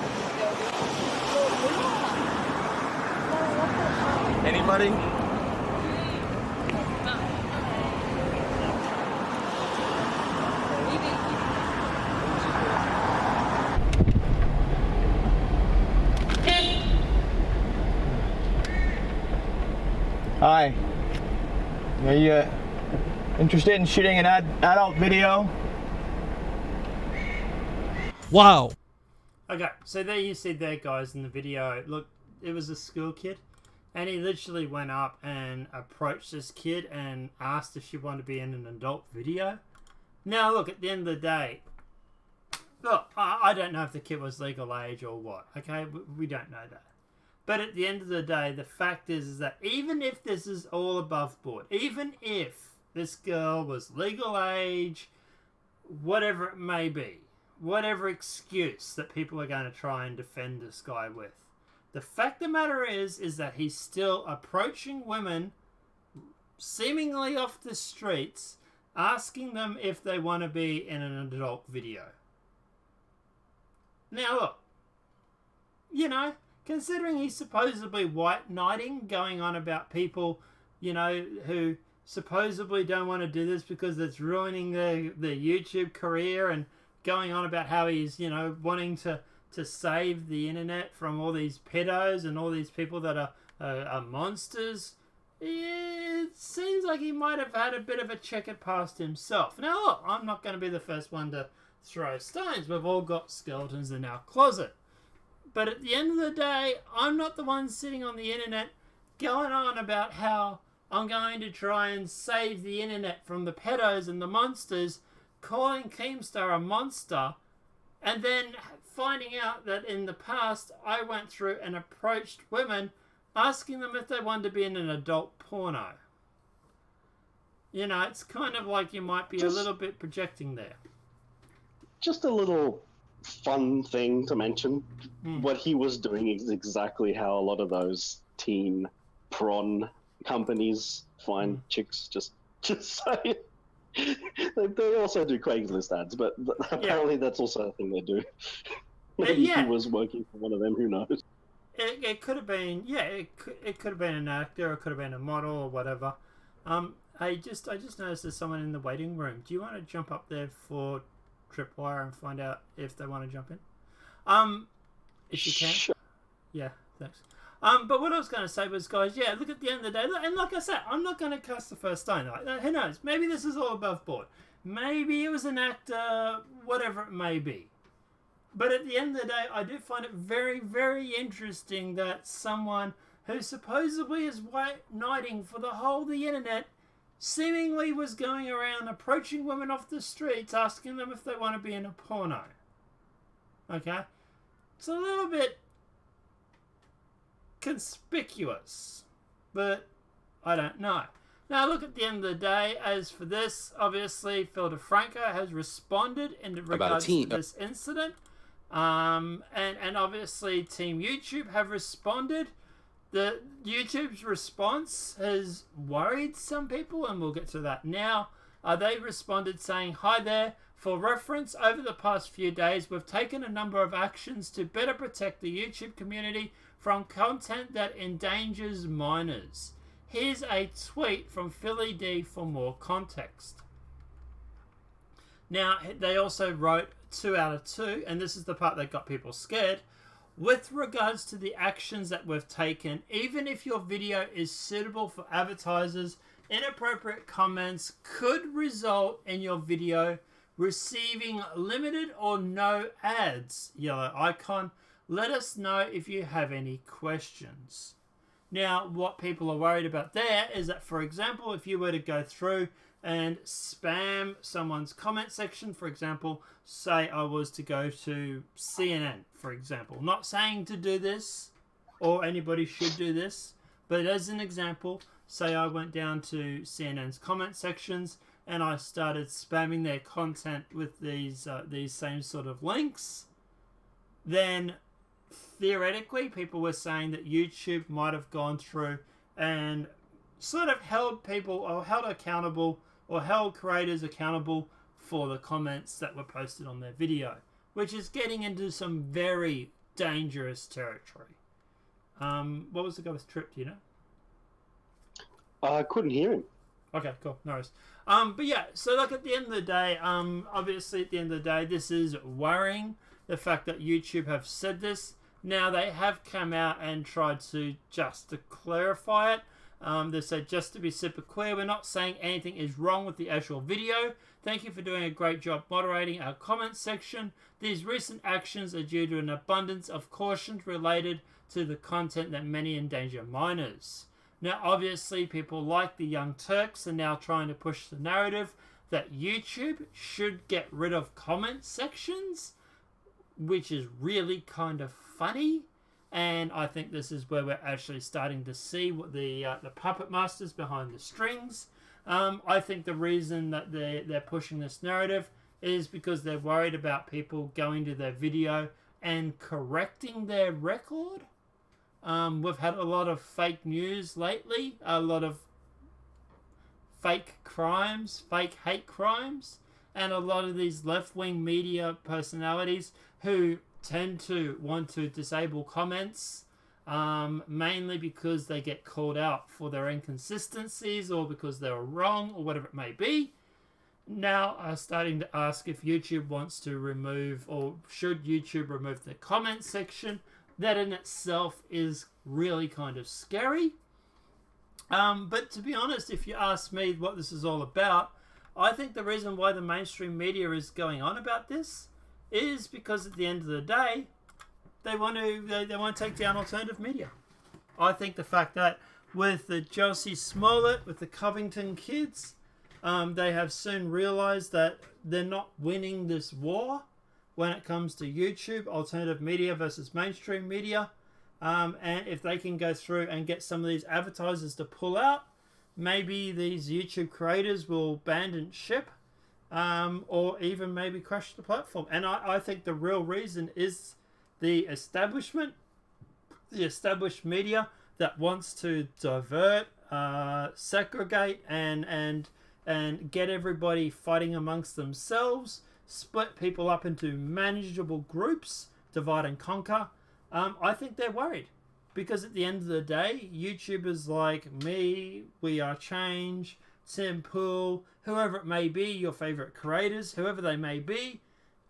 Anybody? Hi. Are you interested in shooting an adult video? Wow. Okay, so there you see there, guys, in the video. Look, it was a school kid, and he literally went up and approached this kid and asked if she wanted to be in an adult video. Now, look, at the end of the day, look, I don't know if the kid was legal age or what, okay? We don't know that. But at the end of the day, the fact is that even if this is all above board, even if this girl was legal age, whatever it may be, whatever excuse that people are going to try and defend this guy with, the fact of the matter is that he's still approaching women seemingly off the streets, asking them if they want to be in an adult video. Now look, you know, considering he's supposedly white knighting, going on about people, you know, who supposedly don't want to do this because it's ruining their YouTube career, and going on about how he's, you know, wanting to save the internet from all these pedos and all these people that are monsters, it seems like he might have had a bit of a checkered past himself. Now look, I'm not going to be the first one to throw stones. We've all got skeletons in our closet. But at the end of the day, I'm not the one sitting on the internet going on about how I'm going to try and save the internet from the pedos and the monsters, calling Keemstar a monster, and then finding out that in the past I went through and approached women asking them if they wanted to be in an adult porno. You know, it's kind of like you might be a little bit projecting there. Just a little fun thing to mention. What he was doing is exactly how a lot of those teen prawn companies find chicks. Just saying. They also do Craigslist ads, but apparently that's also a thing they do. Maybe he was working for one of them. Who knows? It could have been, it could have been an actor, it could have been a model or whatever. I just noticed there's someone in the waiting room. Do you want to jump up there for Tripwire and find out if they want to jump in? If you can. Sure. Yeah, thanks. But what I was going to say was, guys, yeah, look, at the end of the day, and like I said, I'm not going to cast the first stone. Like, who knows? Maybe this is all above board. Maybe it was an actor, whatever it may be. But at the end of the day, I do find it very, very interesting that someone who supposedly is white knighting for the whole of the internet seemingly was going around approaching women off the streets, asking them if they want to be in a porno. Okay? It's a little bit conspicuous, but I don't know. Now, look, at the end of the day, as for this, obviously, Phil DeFranco has responded in regards to this incident. And obviously, Team YouTube have responded. The YouTube's response has worried some people, and we'll get to that now. They responded saying, "Hi there. For reference, over the past few days, we've taken a number of actions to better protect the YouTube community from content that endangers minors. Here's a tweet from Philly D for more context." Now, they also wrote 2 out of 2, and this is the part that got people scared. with regards to the actions that we've taken, even if your video is suitable for advertisers, inappropriate comments could result in your video receiving limited or no ads. Yellow icon. Let us know if you have any questions. Now, what people are worried about there is that, for example, if you were to go through and spam someone's comment section, for example, say I was to go to CNN, for example, not saying to do this or anybody should do this, but as an example, say I went down to CNN's comment sections and I started spamming their content with these same sort of links, then theoretically people were saying that YouTube might have gone through and sort of held people or held accountable or held creators accountable for the comments that were posted on their video, which is getting into some very dangerous territory. What was the guy with Trip, do you know? I couldn't hear him. Okay, cool. No worries. But yeah, so look, at the end of the day, obviously at the end of the day, this is worrying, the fact that YouTube have said this. Now, they have come out and tried to clarify it. They said, just to be super clear, we're not saying anything is wrong with the actual video. Thank you for doing a great job moderating our comment section. These recent actions are due to an abundance of cautions related to the content that many endanger minors. Now, obviously, people like the Young Turks are now trying to push the narrative that YouTube should get rid of comment sections, which is really kind of funny. And I think this is where we're actually starting to see what the puppet masters behind the strings. I think the reason that they're pushing this narrative is because they're worried about people going to their video and correcting their record. We've had a lot of fake news lately, a lot of fake crimes, fake hate crimes, and a lot of these left-wing media personalities who tend to want to disable comments, mainly because they get called out for their inconsistencies or because they were wrong or whatever it may be, now are starting to ask if YouTube wants to remove, or should YouTube remove the comment section. That in itself is really kind of scary. But to be honest, if you ask me what this is all about, I think the reason why the mainstream media is going on about this is because at the end of the day, they want to take down alternative media. I think the fact that with the Josie Smollett, with the Covington kids, they have soon realized that they're not winning this war when it comes to YouTube, alternative media versus mainstream media. And if they can go through and get some of these advertisers to pull out, maybe these YouTube creators will abandon ship, or even maybe crash the platform. And I think the real reason is the establishment, the established media that wants to divert, segregate, and get everybody fighting amongst themselves, split people up into manageable groups, divide and conquer. I think they're worried because at the end of the day, YouTubers like me, We Are Change, Tim Pool, whoever it may be, your favorite creators, whoever they may be,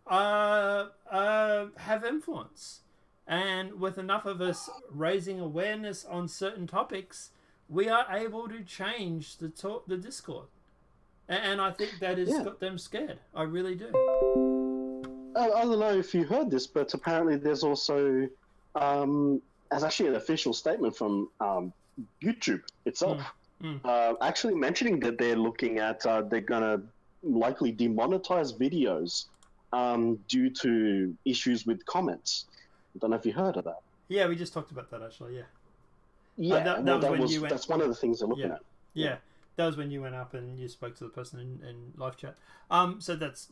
have influence. And with enough of us raising awareness on certain topics, we are able to change the Discord. And I think that has got them scared. I really do. I don't know if you heard this, but apparently there's also there's actually an official statement from YouTube itself, actually mentioning that they're looking at they're gonna likely demonetize videos due to issues with comments. I don't know if you heard of that. Yeah, we just talked about that actually. Yeah. Yeah, that's one of the things they're looking at. Yeah. That was when you went up and you spoke to the person in live chat. So that's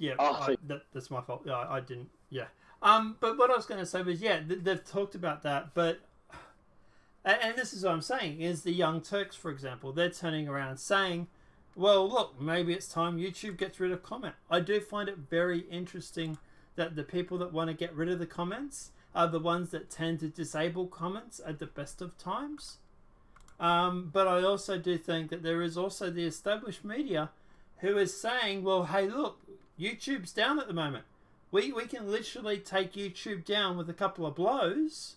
that's my fault. Yeah, I didn't. Yeah. But what I was going to say was they've talked about that, but and this is what I'm saying is the Young Turks, for example, they're turning around saying, well, look, maybe it's time YouTube gets rid of comment. I do find it very interesting that the people that want to get rid of the comments are the ones that tend to disable comments at the best of times. But I also do think that there is also the established media who is saying, well, hey, look, YouTube's down at the moment. We can literally take YouTube down with a couple of blows.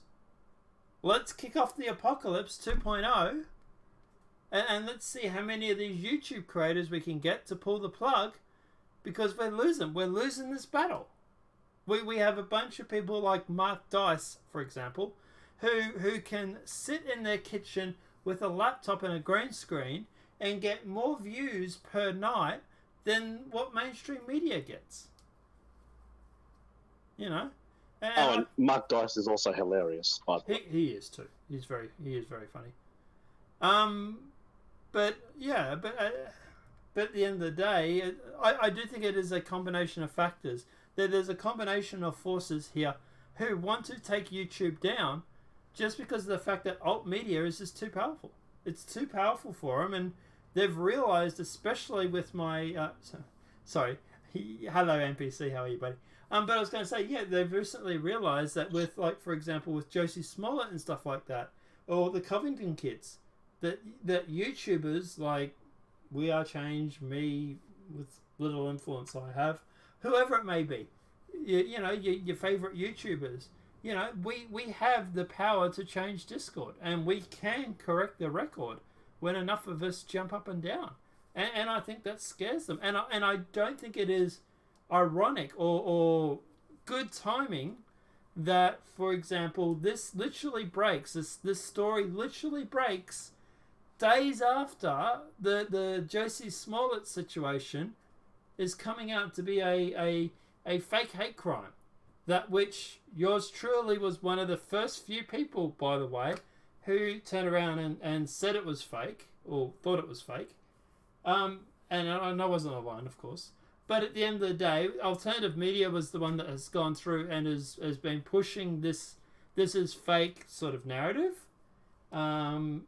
Let's kick off the apocalypse 2.0. And let's see how many of these YouTube creators we can get to pull the plug, because we're losing. We're losing this battle. We have a bunch of people like Mark Dice, for example, who can sit in their kitchen with a laptop and a green screen and get more views per night than what mainstream media gets. You know? And Mark Dice is also hilarious. He is too. He is very funny. But at the end of the day, I do think it is a combination of factors. There's a combination of forces here who want to take YouTube down just because of the fact that alt media is just too powerful. It's too powerful for them, and they've realized, especially with my... sorry. Hello, NPC. How are you, buddy? But I was going to say, yeah, they've recently realized that with, like, for example, with Josie Smollett and stuff like that, or the Covington kids, that YouTubers like We Are Change, me, with little influence I have, whoever it may be, you know, your favorite YouTubers, you know, we have the power to change Discord, and we can correct the record when enough of us jump up and down, and I think that scares them, and I don't think it is ironic or good timing that, for example, this story literally breaks days after the Josie Smollett situation is coming out to be a fake hate crime, that which yours truly was one of the first few people, by the way, who turned around and said it was fake, or thought it was fake. And I wasn't alone, of course. But at the end of the day, alternative media was the one that has gone through and has been pushing this is fake sort of narrative,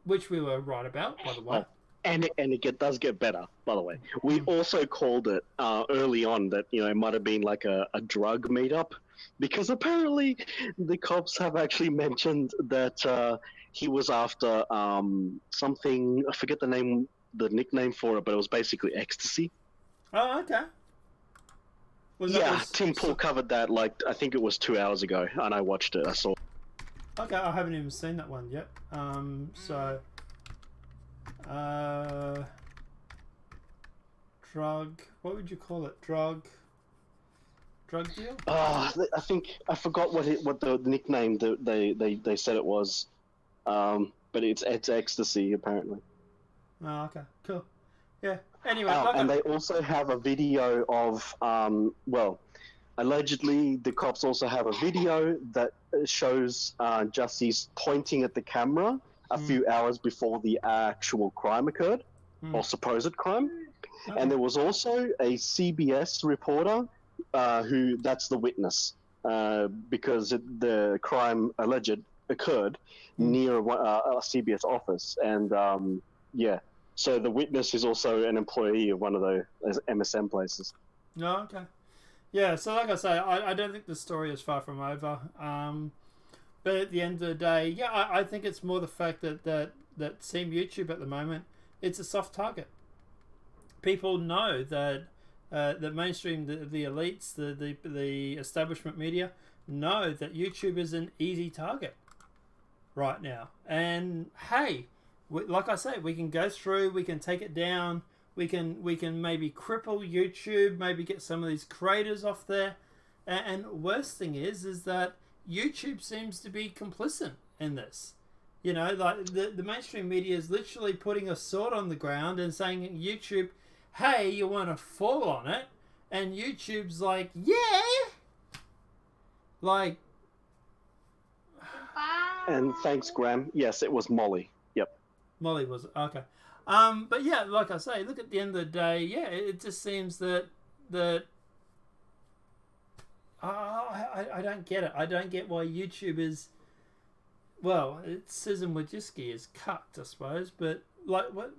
which we were right about, by the way. And it does get better, by the way. We also called it early on that, you know, it might have been like a drug meetup, because apparently the cops have actually mentioned that he was after something, I forget the nickname for it, but it was basically ecstasy. Oh, okay. Tim Pool covered that, like, I think it was 2 hours ago, and I watched it. I saw. Okay, I haven't even seen that one yet. Drug. What would you call it? Drug deal? I think I forgot what the nickname that they said it was, but it's ecstasy apparently. Oh, okay, cool. Yeah. Anyway, and they also have a video of allegedly the cops also have a video that shows Justice pointing at the camera a few hours before the actual crime occurred, or supposed crime. Okay. And there was also a CBS reporter who that's the witness, because the crime alleged occurred near a CBS office, and so the witness is also an employee of one of those MSM places. No, okay. Yeah, so like I say, I don't think the story is far from over. But at the end of the day, yeah, I think it's more the fact that Team YouTube at the moment, it's a soft target. People know that the mainstream, the elites, the establishment media know that YouTube is an easy target right now. And hey, like I say, we can go through, we can take it down, we can maybe cripple YouTube, maybe get some of these creators off there. And worst thing is that YouTube seems to be complicit in this. You know, like the mainstream media is literally putting a sword on the ground and saying, YouTube, hey, you want to fall on it? And YouTube's like, yeah! Like... And thanks, Graham. Yes, it was Molly. Yep. Molly was, okay. But yeah, like I say, look, at the end of the day, yeah, it just seems that I don't get it. I don't get why YouTube is, well, Susan Wojcicki is cucked, I suppose, but like what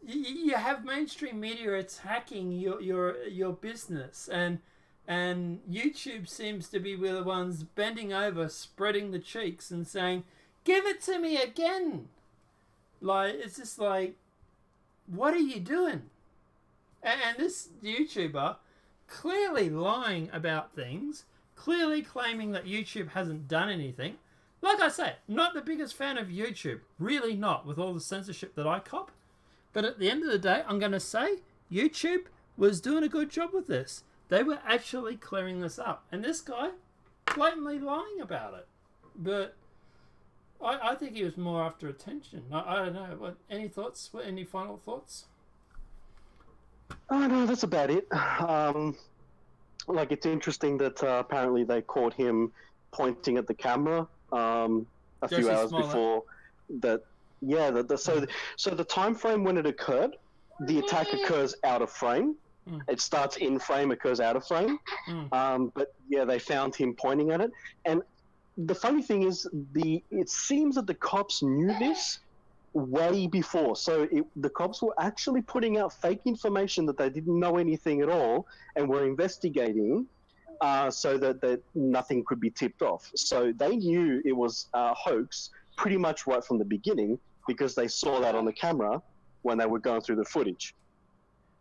you have mainstream media attacking your business, and YouTube seems to be the ones bending over, spreading the cheeks and saying, give it to me again. Like, it's just like, what are you doing? And this YouTuber clearly lying about things, clearly claiming that YouTube hasn't done anything. Like I say, not the biggest fan of YouTube. Really not, with all the censorship that I cop. But at the end of the day, I'm going to say YouTube was doing a good job with this. They were actually clearing this up. And this guy, blatantly lying about it. But I think he was more after attention. I don't know. Any thoughts? Any final thoughts? Oh, no, that's about it. Like, it's interesting that apparently they caught him pointing at the camera a few hours before that. Yeah, so the time frame when it occurred, the attack occurs out of frame. It starts in frame, occurs out of frame. But yeah, they found him pointing at it. And the funny thing is, it seems that the cops knew this way before. So the cops were actually putting out fake information that they didn't know anything at all and were investigating so that nothing could be tipped off. So they knew it was a hoax pretty much right from the beginning because they saw that on the camera when they were going through the footage.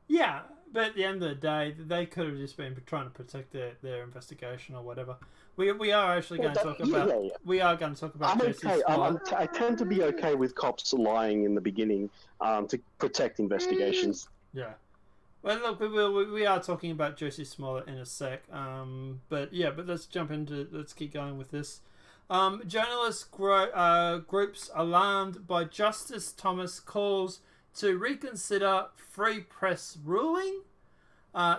Yeah, but at the end of the day, they could have just been trying to protect their investigation or whatever. We are actually going to talk about. We are going to talk about. I'm okay. I tend to be okay with cops lying in the beginning to protect investigations. Yeah. Well, look, we are talking about Josie Smollett in a sec. But let's keep going with this. Journalist groups alarmed by Justice Thomas calls to reconsider free press ruling.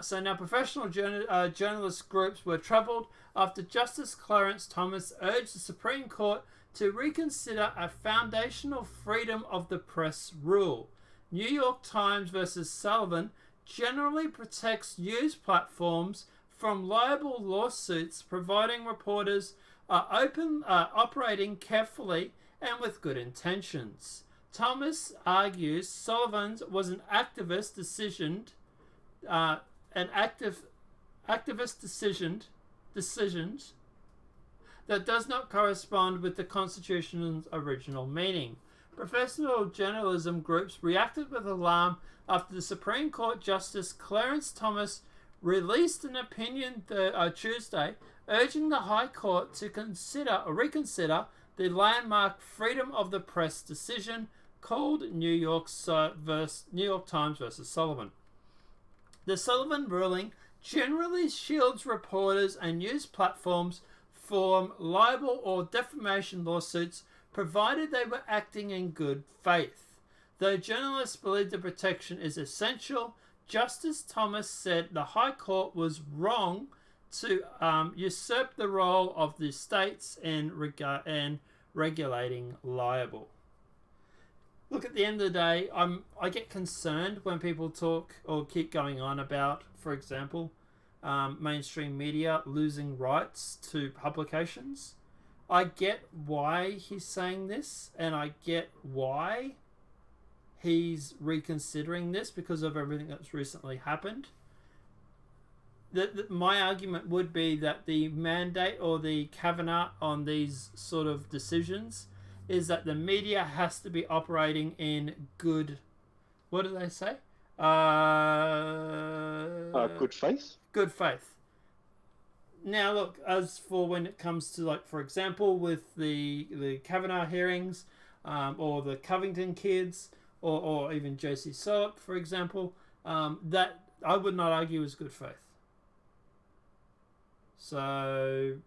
So now professional journalist groups were troubled after Justice Clarence Thomas urged the Supreme Court to reconsider a foundational freedom of the press rule. New York Times versus Sullivan generally protects news platforms from liable lawsuits, providing reporters operating carefully and with good intentions. Thomas argues Sullivan's was an activist decision that does not correspond with the Constitution's original meaning. Professional journalism groups reacted with alarm after the Supreme Court Justice Clarence Thomas released an opinion Tuesday urging the High Court to reconsider the landmark freedom of the press decision called New York Times versus Sullivan. The Sullivan ruling generally shields reporters and news platforms from libel or defamation lawsuits provided they were acting in good faith. Though journalists believe the protection is essential, Justice Thomas said the High Court was wrong to usurp the role of the states in regulating libel. Look, at the end of the day, I get concerned when people talk or keep going on about, for example, mainstream media losing rights to publications. I get why he's saying this, and I get why he's reconsidering this because of everything that's recently happened. My argument would be that the mandate or the caveat on these sort of decisions is that the media has to be operating in good... What do they say? Good faith? Good faith. Now, look, as for when it comes to, like, for example, with the Kavanaugh hearings, or the Covington kids, or even Josie Smollett, for example, that I would not argue is good faith. So,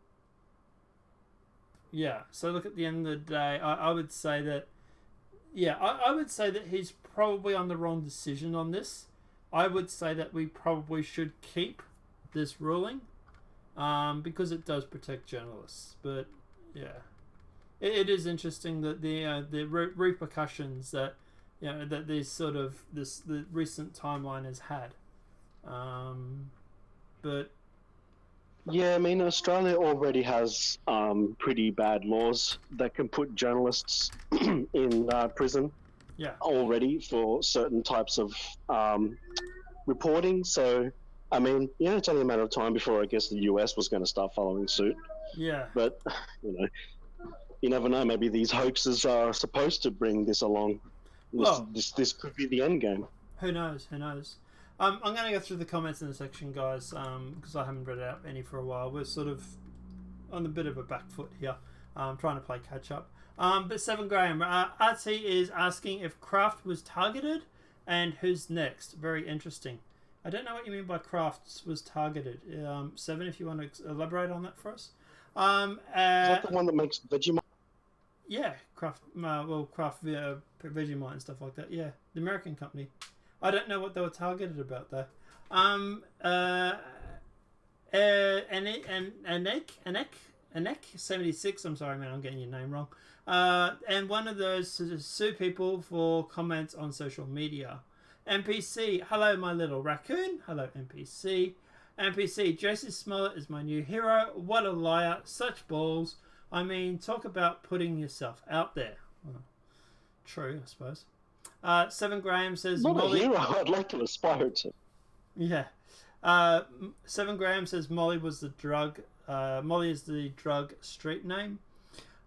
yeah. So, look, at the end of the day, I would say that, I would say that he's probably on the wrong decision on this. I would say that we probably should keep this ruling, because it does protect journalists. But yeah, it is interesting that the repercussions that that the recent timeline has had. But yeah, I mean, Australia already has pretty bad laws that can put journalists in prison. Yeah. Already for certain types of reporting. So, I mean, it's only a matter of time before I guess the US was going to start following suit. Yeah. But, you never know. Maybe these hoaxes are supposed to bring this along. This could be the end game. Who knows? Who knows? I'm going to go through the comments in the section, guys, because I haven't read out any for a while. We're sort of on a bit of a back foot here, trying to play catch up. But 7 Graham, RT is asking if Kraft was targeted and who's next. Very interesting. I don't know what you mean by Kraft was targeted. 7, if you want to elaborate on that for us. Is that the one that makes Vegemite? Yeah, Kraft, Kraft Vegemite and stuff like that. Yeah, the American company. I don't know what they were targeted about though. Anek 76. I'm sorry, man, I'm getting your name wrong. And one of those to sue people for comments on social media. NPC, hello my little raccoon. Hello NPC. NPC, Jason Smollett is my new hero. What a liar, such balls. I mean, talk about putting yourself out there. Well, true, I suppose. 7 Graham says Not Molly. a hero I'd like to aspire to. Yeah. 7 Graham says Molly was the drug. Molly is the drug street name.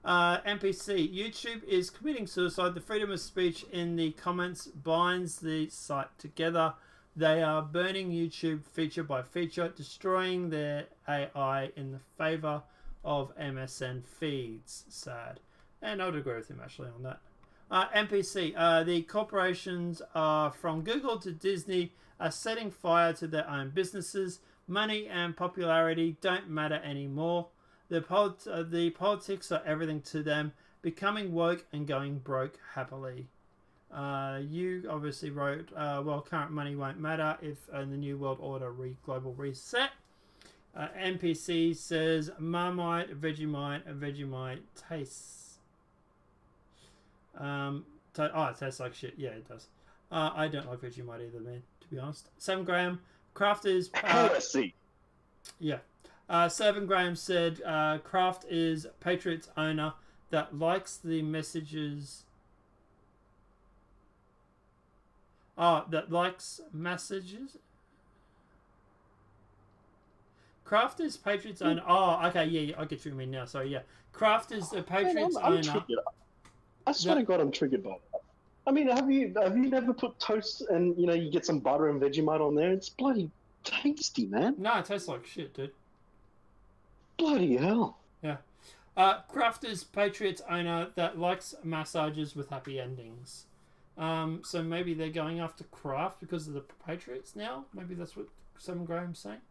NPC, YouTube is committing suicide. The freedom of speech in the comments binds the site together. They are burning YouTube feature by feature, destroying their AI in the favor of MSN feeds. Sad. And I would agree with him actually on that. NPC, the corporations from Google to Disney are setting fire to their own businesses. Money and popularity don't matter anymore. The politics are everything to them, becoming woke and going broke happily. You obviously wrote, well, current money won't matter if in the New World Order global reset. NPC says Marmite, Vegemite tastes. It tastes like shit. Yeah, it does. I don't like Vegemite either, man, to be honest. 7 Graham, Kraft is... Heresy. Yeah. 7 Graham said Kraft is Patriots owner that likes the messages... that likes messages? Kraft is Patriots owner... Oh, okay, yeah, I get what you mean now. Sorry, yeah. Kraft is the Patriots owner... Triggered. I swear to God, I'm triggered by that. I mean, have you never put toast and you get some butter and Vegemite on there? It's bloody tasty, man. No, it tastes like shit, dude. Bloody hell. Yeah. Kraft is Patriots owner that likes massages with happy endings. So maybe they're going after Kraft because of the Patriots now. Maybe that's what 7 Graham's saying.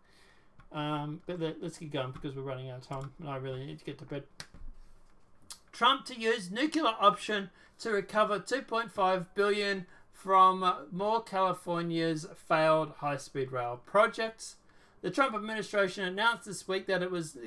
But let's keep going because we're running out of time and I really need to get to bed. Trump to use nuclear option to recover $2.5 billion from more California's failed high-speed rail projects. The Trump administration announced this week that it was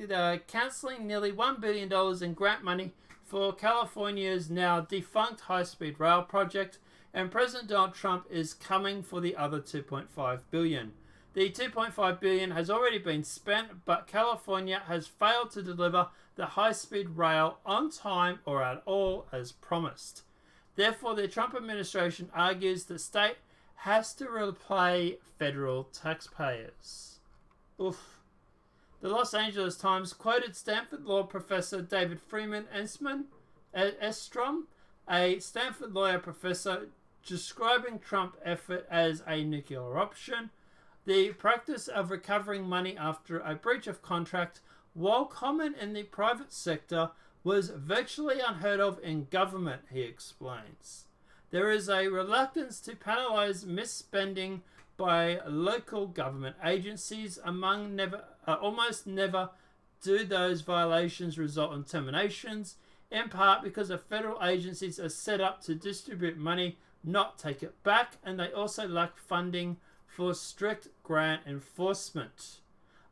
cancelling nearly $1 billion in grant money for California's now defunct high-speed rail project, and President Donald Trump is coming for the other $2.5 billion. The $2.5 billion has already been spent, but California has failed to deliver the high-speed rail on time or at all as promised. Therefore, the Trump administration argues the state has to repay federal taxpayers. Oof. The Los Angeles Times quoted Stanford law professor David Freeman Estrom, a Stanford lawyer professor, describing Trump's effort as a nuclear option. The practice of recovering money after a breach of contract, while common in the private sector, was virtually unheard of in government, he explains. There is a reluctance to penalize misspending by local government agencies. Almost never do those violations result in terminations, in part because the federal agencies are set up to distribute money, not take it back, and they also lack funding for strict grant enforcement.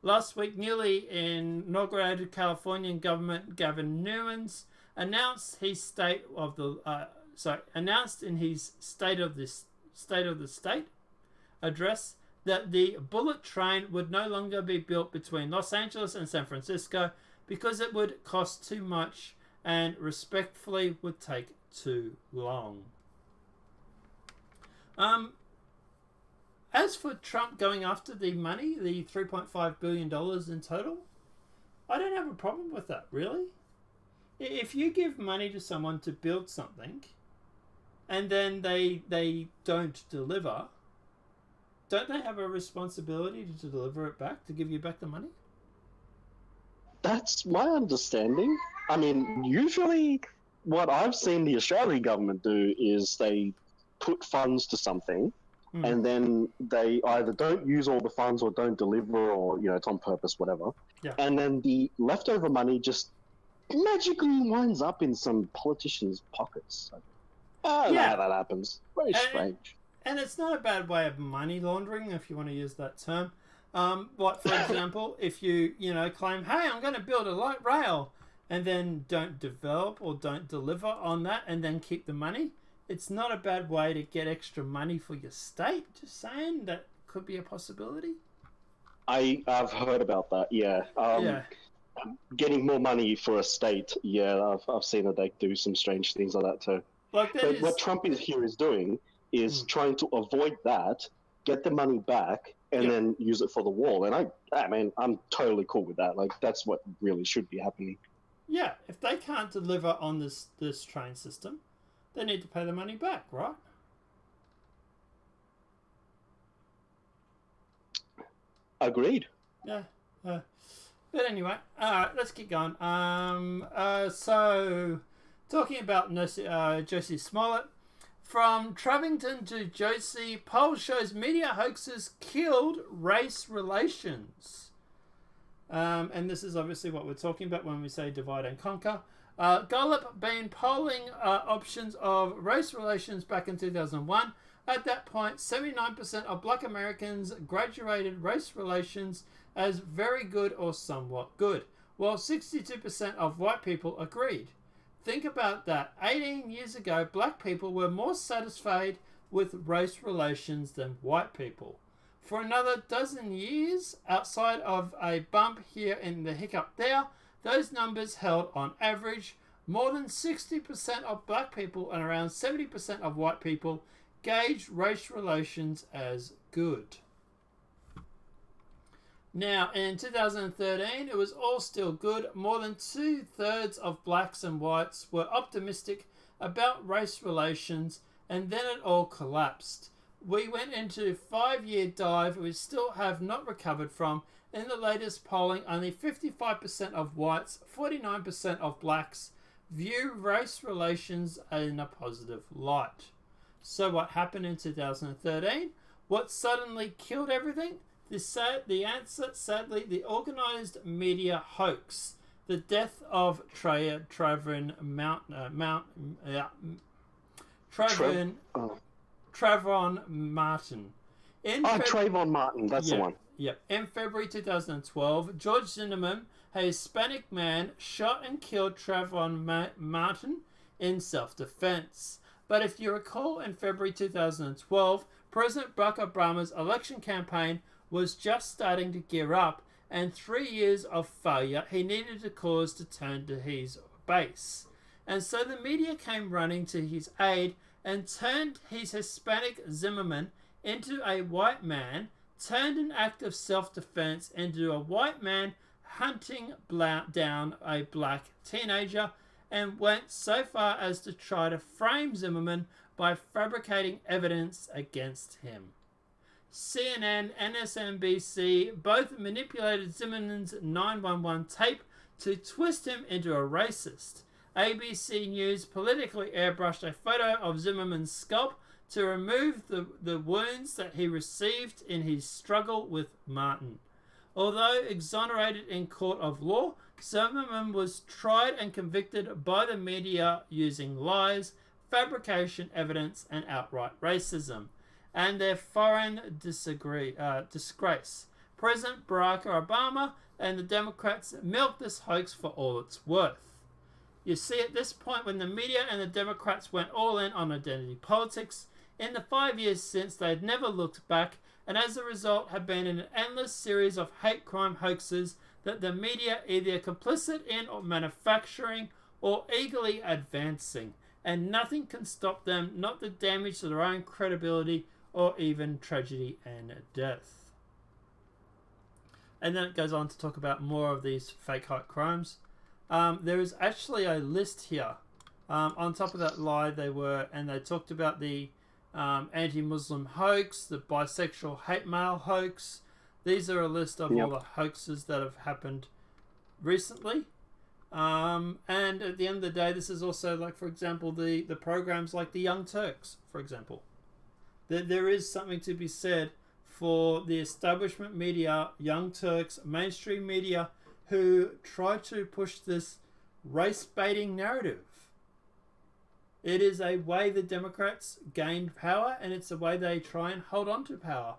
Last week, newly inaugurated Californian government Gavin Newsom announced in his State of the State address that the bullet train would no longer be built between Los Angeles and San Francisco because it would cost too much and respectfully would take too long. As for Trump going after the money, the $3.5 billion in total, I don't have a problem with that, really. If you give money to someone to build something and then they don't deliver, don't they have a responsibility to deliver it back, to give you back the money? That's my understanding. I mean, usually what I've seen the Australian government do is they put funds to something, and then they either don't use all the funds or don't deliver, or it's on purpose, whatever. Yeah. And then the leftover money just magically winds up in some politicians' pockets. I don't know how that happens. Very strange. And it's not a bad way of money laundering, if you want to use that term. Like, for example, if you claim, hey, I'm going to build a light rail, and then don't develop or don't deliver on that, and then keep the money, it's not a bad way to get extra money for your state. Just saying, that could be a possibility. I've heard about that, yeah. Getting more money for a state, I've seen that they do some strange things like that too. But what Trump is doing is trying to avoid that, get the money back, and then use it for the wall. And I'm totally cool with that. Like, that's what really should be happening. Yeah, if they can't deliver on this train system, they need to pay the money back, right? Agreed. Yeah. But anyway, let's keep going. So, talking about Josie Smollett. From Travington to Josie, poll shows media hoaxes killed race relations. And this is obviously what we're talking about when we say divide and conquer. Gallup been polling options of race relations back in 2001. At that point, 79% of black Americans graduated race relations as very good or somewhat good, while 62% of white people agreed. Think about that. 18 years ago, black people were more satisfied with race relations than white people. For another dozen years, outside of a bump here and the hiccup there, those numbers held on average. More than 60% of black people and around 70% of white people gauged race relations as good. Now, in 2013, it was all still good. More than 2/3 of blacks and whites were optimistic about race relations, and then it all collapsed. We went into a 5-year dive we still have not recovered from. In the latest polling, only 55% of whites, 49% of blacks view race relations in a positive light. So what happened in 2013? What suddenly killed everything? The answer, sadly, the organised media hoax. The death of Trayvon Martin. Trayvon Martin, that's the one. Yep. In February 2012, George Zimmerman, a Hispanic man, shot and killed Trayvon Martin in self-defense. But if you recall, in February 2012, President Barack Obama's election campaign was just starting to gear up, and 3 years of failure he needed a cause to turn to his base. And so the media came running to his aid and turned his Hispanic Zimmerman into a white man, turned an act of self-defense into a white man hunting down a black teenager, and went so far as to try to frame Zimmerman by fabricating evidence against him. CNN, MSNBC both manipulated Zimmerman's 911 tape to twist him into a racist. ABC News politically airbrushed a photo of Zimmerman's scalp to remove the wounds that he received in his struggle with Martin. Although exonerated in court of law, Zimmerman was tried and convicted by the media using lies, fabrication evidence, and outright racism, and their foreign disgrace. President Barack Obama and the Democrats milked this hoax for all it's worth. You see, at this point, when the media and the Democrats went all in on identity politics, in the 5 years since, they had never looked back, and as a result have been in an endless series of hate crime hoaxes that the media either complicit in or manufacturing or eagerly advancing, and nothing can stop them, not the damage to their own credibility or even tragedy and death. And then it goes on to talk about more of these fake hate crimes. There is actually a list here. On top of that lie they talked about the anti-Muslim hoax, the bisexual hate mail hoax. These are a list of all the hoaxes that have happened recently. And at the end of the day, this is also, like, for example, the programs like the Young Turks, for example. There is something to be said for the establishment media, Young Turks, mainstream media, who try to push this race-baiting narrative. It is a way the Democrats gained power, and it's a way they try and hold on to power,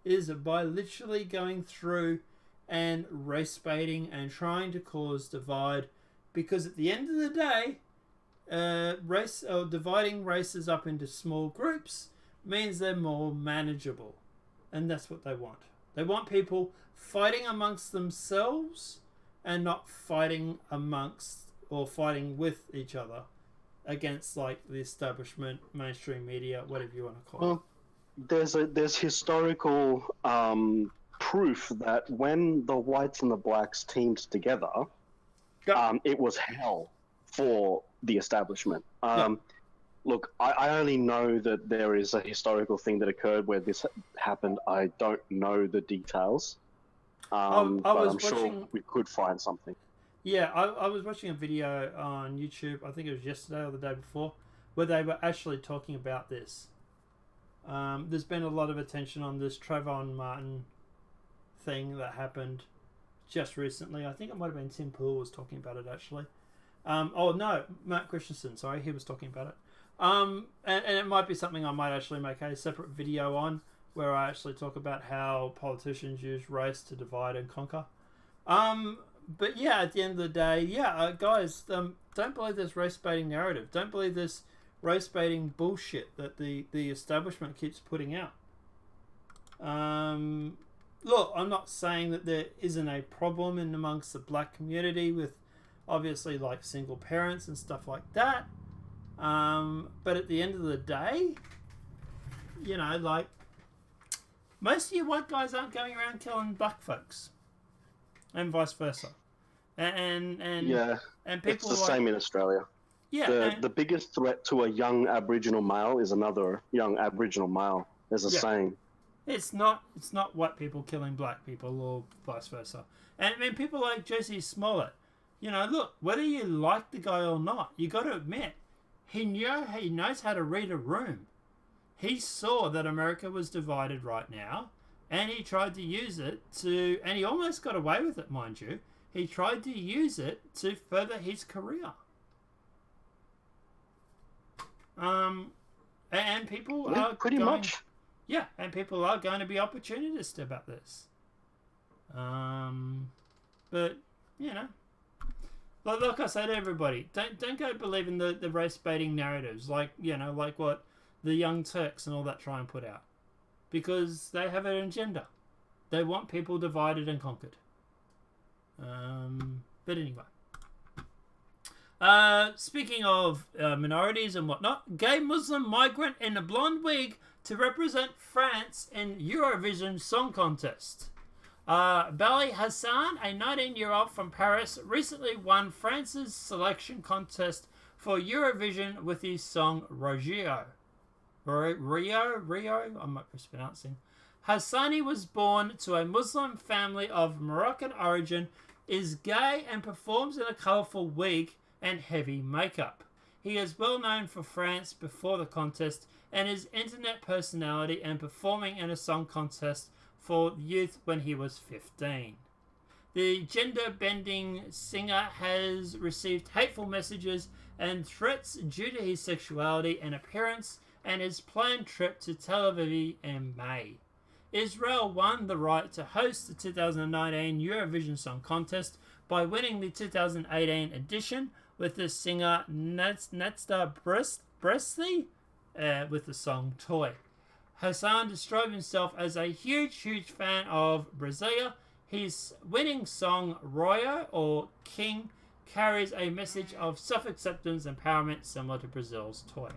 is by literally going through and race-baiting and trying to cause divide, because at the end of the day, dividing races up into small groups means they're more manageable. And that's what they want. They want people fighting amongst themselves and not fighting amongst or fighting with each other against, like, the establishment, mainstream media, whatever you want to call it. There's historical proof that when the whites and the blacks teamed together, it was hell for the establishment. Look, I only know that there is a historical thing that occurred where this happened. I don't know the details, but I'm sure we could find something. Yeah, I was watching a video on YouTube, I think it was yesterday or the day before, where they were actually talking about this. There's been a lot of attention on this Trayvon Martin thing that happened just recently. I think it might have been Tim Pool was talking about it, actually. Oh, no, Matt Christensen, sorry, he was talking about it. And it might be something I might actually make a separate video on, where I actually talk about how politicians use race to divide and conquer. But yeah, at the end of the day, guys, don't believe this race-baiting narrative. Don't believe this race-baiting bullshit that the establishment keeps putting out. Look, I'm not saying that there isn't a problem in amongst the black community with, obviously, like, single parents and stuff like that. But at the end of the day, you know, like, most of you white guys aren't going around killing black folks, and vice versa. And people, it's the same in Australia. Yeah, the biggest threat to a young Aboriginal male is another young Aboriginal male. There's a saying. It's not white people killing black people or vice versa. And I mean, people like Jesse Smollett, you know, look, whether you like the guy or not, you got to admit, he knows how to read a room. He saw that America was divided right now, and he tried to use it to, and he almost got away with it, mind you. He tried to use it to further his career. And people are pretty much. Yeah, and people are going to be opportunist about this. But you know, like I say to everybody, don't go believing the race baiting narratives, like, you know, like what the Young Turks and all that try and put out, because they have an agenda. They want people divided and conquered. But anyway. Speaking of minorities and whatnot, gay Muslim migrant in a blonde wig to represent France in Eurovision Song Contest. Bali Hassan, a 19-year-old from Paris, recently won France's selection contest for Eurovision with his song Rio, I might be mispronouncing. Hassani was born to a Muslim family of Moroccan origin, is gay and performs in a colourful wig and heavy makeup. He is well known for France before the contest and his internet personality and performing in a song contest for youth when he was 15. The gender-bending singer has received hateful messages and threats due to his sexuality and appearance and his planned trip to Tel Aviv in May. Israel won the right to host the 2019 Eurovision Song Contest by winning the 2018 edition with the singer Natsta Bressly with the song Toy. Hassan described himself as a huge fan of Brazil. His winning song Rio, or King, carries a message of self-acceptance and empowerment similar to Brazil's Toy.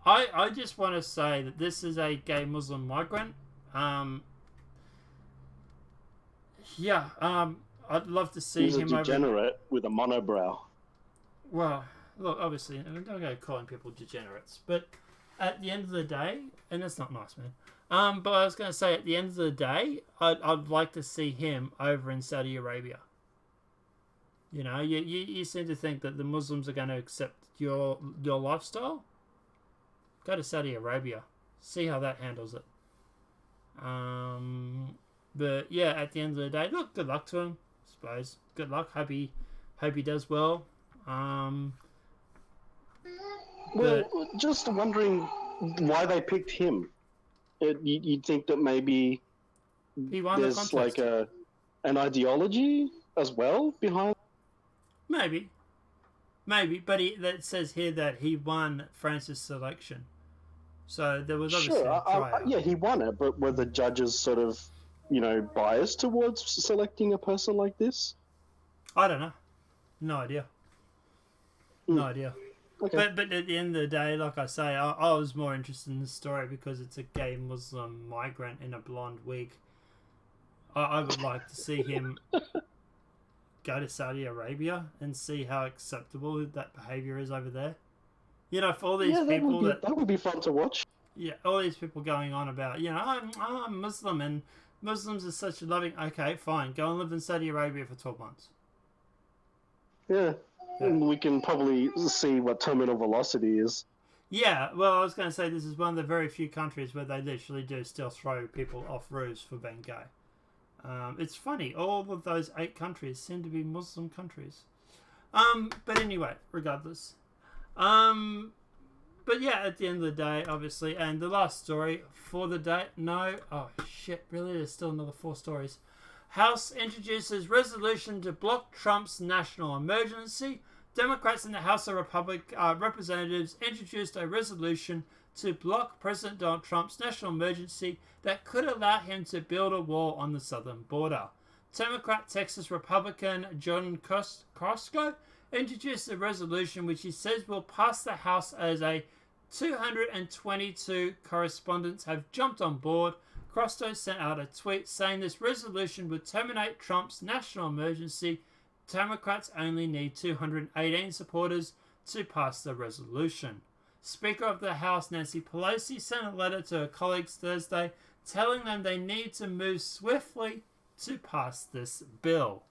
I just want to say that this is a gay Muslim migrant. I'd love to see He's him a degenerate with a monobrow. Well, look, obviously, I'm not going to calling people degenerates, but at the end of the day, and that's not nice, man. But I was going to say, at the end of the day, I'd like to see him over in Saudi Arabia. You know, you seem to think that the Muslims are going to accept your lifestyle. Go to Saudi Arabia, see how that handles it. But yeah, at the end of the day, look, good luck to him. I suppose good luck. Hope he does well. Well, just wondering why they picked him. You'd think that maybe he won the there's contest. like an ideology as well behind. Maybe, but that says here that he won France's selection. So there was obviously a tryout. Yeah, he won it, but were the judges sort of, biased towards selecting a person like this? I don't know. No idea. No idea. Okay. But at the end of the day, like I say, I was more interested in this story because it's a gay Muslim migrant in a blonde wig. I would like to see him go to Saudi Arabia and see how acceptable that behaviour is over there. You know, for all these people that would be fun to watch. Yeah, all these people going on about, I'm Muslim and Muslims are such a loving... Okay, fine, go and live in Saudi Arabia for 12 months. Yeah. And we can probably see what terminal velocity is. Yeah, well, I was going to say this is one of the very few countries where they literally do still throw people off roofs for being gay. It's funny, all of those 8 countries seem to be Muslim countries. But anyway, regardless. But yeah, at the end of the day, obviously, and the last story for the day, oh shit, really? There's still another 4 stories. House introduces resolution to block Trump's national emergency. Democrats in the House of Representatives introduced a resolution to block President Donald Trump's national emergency that could allow him to build a wall on the southern border. Democrat Texas Republican John Costco introduced a resolution which he says will pass the House as a 222 correspondents have jumped on board. Costco sent out a tweet saying this resolution would terminate Trump's national emergency. Democrats only need 218 supporters to pass the resolution. Speaker of the House Nancy Pelosi sent a letter to her colleagues Thursday telling them they need to move swiftly to pass this bill.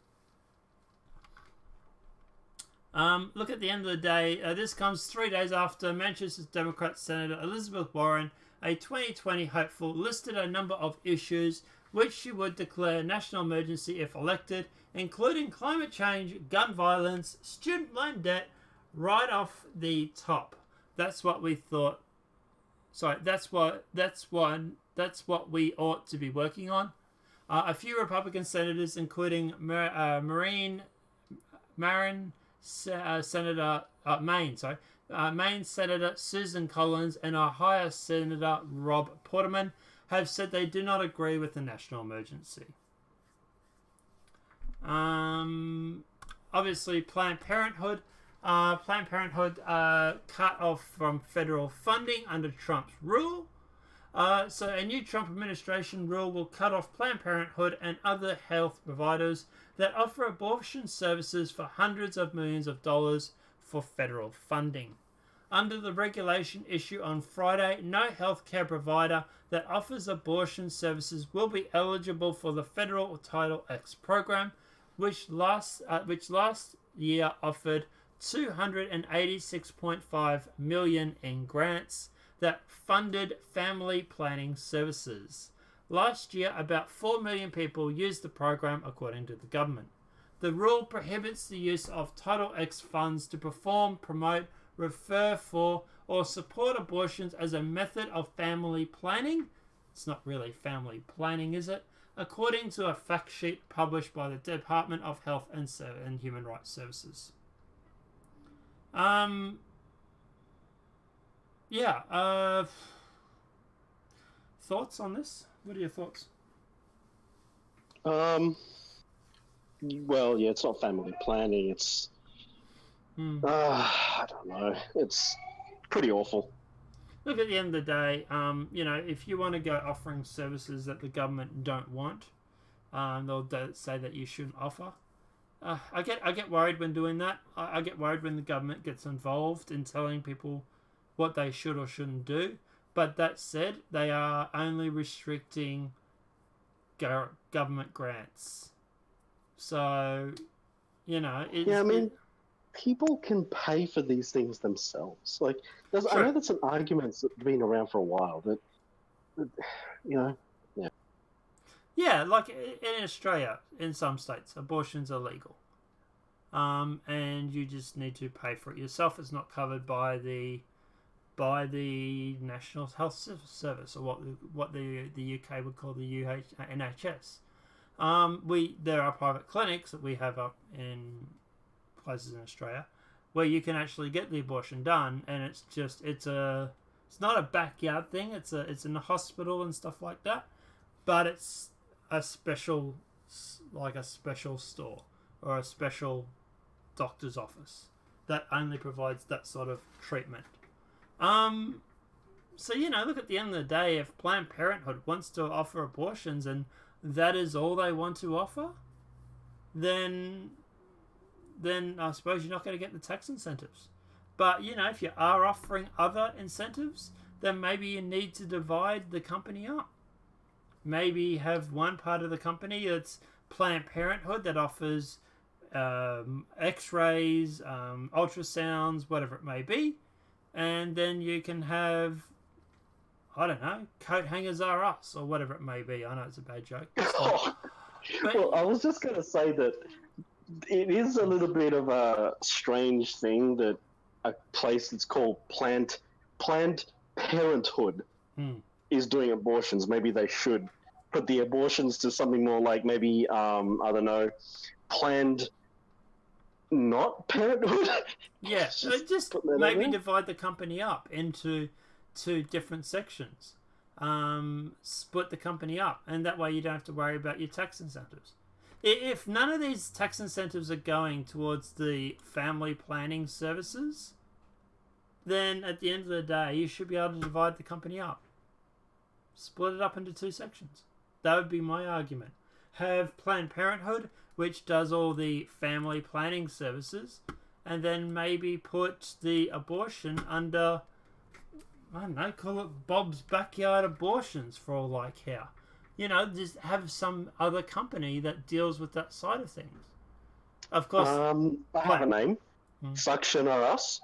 Look, at the end of the day, this comes 3 days after Manchester's Democrat Senator Elizabeth Warren, a 2020 hopeful, listed a number of issues which she would declare national emergency if elected, including climate change, gun violence, student loan debt, right off the top. That's what we thought. Sorry, that's what we ought to be working on. A few Republican senators, including Maine Senator Susan Collins and Ohio Senator Rob Portman, have said they do not agree with the national emergency. Obviously, Planned Parenthood cut off from federal funding under Trump's rule. So a new Trump administration rule will cut off Planned Parenthood and other health providers that offer abortion services for hundreds of millions of dollars for federal funding. Under the regulation issued on Friday, no healthcare provider that offers abortion services will be eligible for the federal Title X program, which last year offered $286.5 million in grants that funded family planning services. Last year, about 4 million people used the program, according to the government. The rule prohibits the use of Title X funds to perform, promote, refer for, or support abortions as a method of family planning. It's not really family planning, is it? According to a fact sheet published by the Department of Health and Human Rights Services. Thoughts on this? What are your thoughts? Well, yeah, it's not family planning. It's, I don't know. It's pretty awful. Look, at the end of the day, if you want to go offering services that the government don't want, they'll say that you shouldn't offer. I get worried when doing that. I get worried when the government gets involved in telling people what they should or shouldn't do. But that said, they are only restricting government grants. So, people can pay for these things themselves. Like, I Sure. know that's an argument that's been around for a while. That yeah. Yeah, like in Australia, in some states, abortions are legal. And you just need to pay for it yourself. It's not covered by the National Health Service, or what the UK would call the NHS. There are private clinics that we have up in places in Australia where you can actually get the abortion done, and it's not a backyard thing. It's in a hospital and stuff like that, but it's a special store or a special doctor's office that only provides that sort of treatment. So look, at the end of the day, if Planned Parenthood wants to offer abortions and that is all they want to offer, then I suppose you're not going to get the tax incentives. But if you are offering other incentives, then maybe you need to divide the company up. Maybe have one part of the company that's Planned Parenthood that offers X-rays, ultrasounds, whatever it may be, and then you can have, I don't know, coat hangers are us, or whatever it may be. I know it's a bad joke. Well, I was just going to say that it is a little bit of a strange thing that a place that's called Planned Parenthood is doing abortions. Maybe they should put the abortions to something more like maybe, I don't know, Planned Not Parenthood. Yeah, just maybe divide the company up into 2 different sections. Split the company up, and that way you don't have to worry about your tax incentives. If none of these tax incentives are going towards the family planning services, then at the end of the day, you should be able to divide the company up. Split it up into 2 sections. That would be my argument. Have Planned Parenthood, which does all the family planning services, and then maybe put the abortion under, I don't know, call it Bob's Backyard Abortions for all I care. Just have some other company that deals with that side of things. Of course. I have a name. Suction or Us.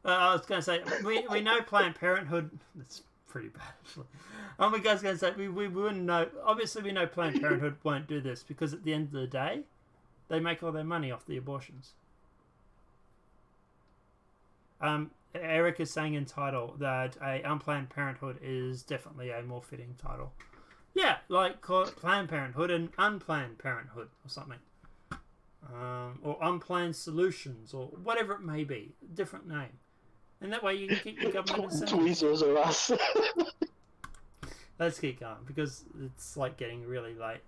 I was going to say, we know Planned Parenthood. That's pretty bad, actually. We guys going to say, we wouldn't know. Obviously, we know Planned Parenthood won't do this because at the end of the day, they make all their money off the abortions. Eric is saying in title that a Unplanned Parenthood is definitely a more fitting title. Yeah, like call it Planned Parenthood and Unplanned Parenthood or something. Or Unplanned Solutions or whatever it may be. Different name. And that way you can keep the government incentive. Tweezers or Us. Let's keep going because it's like getting really late.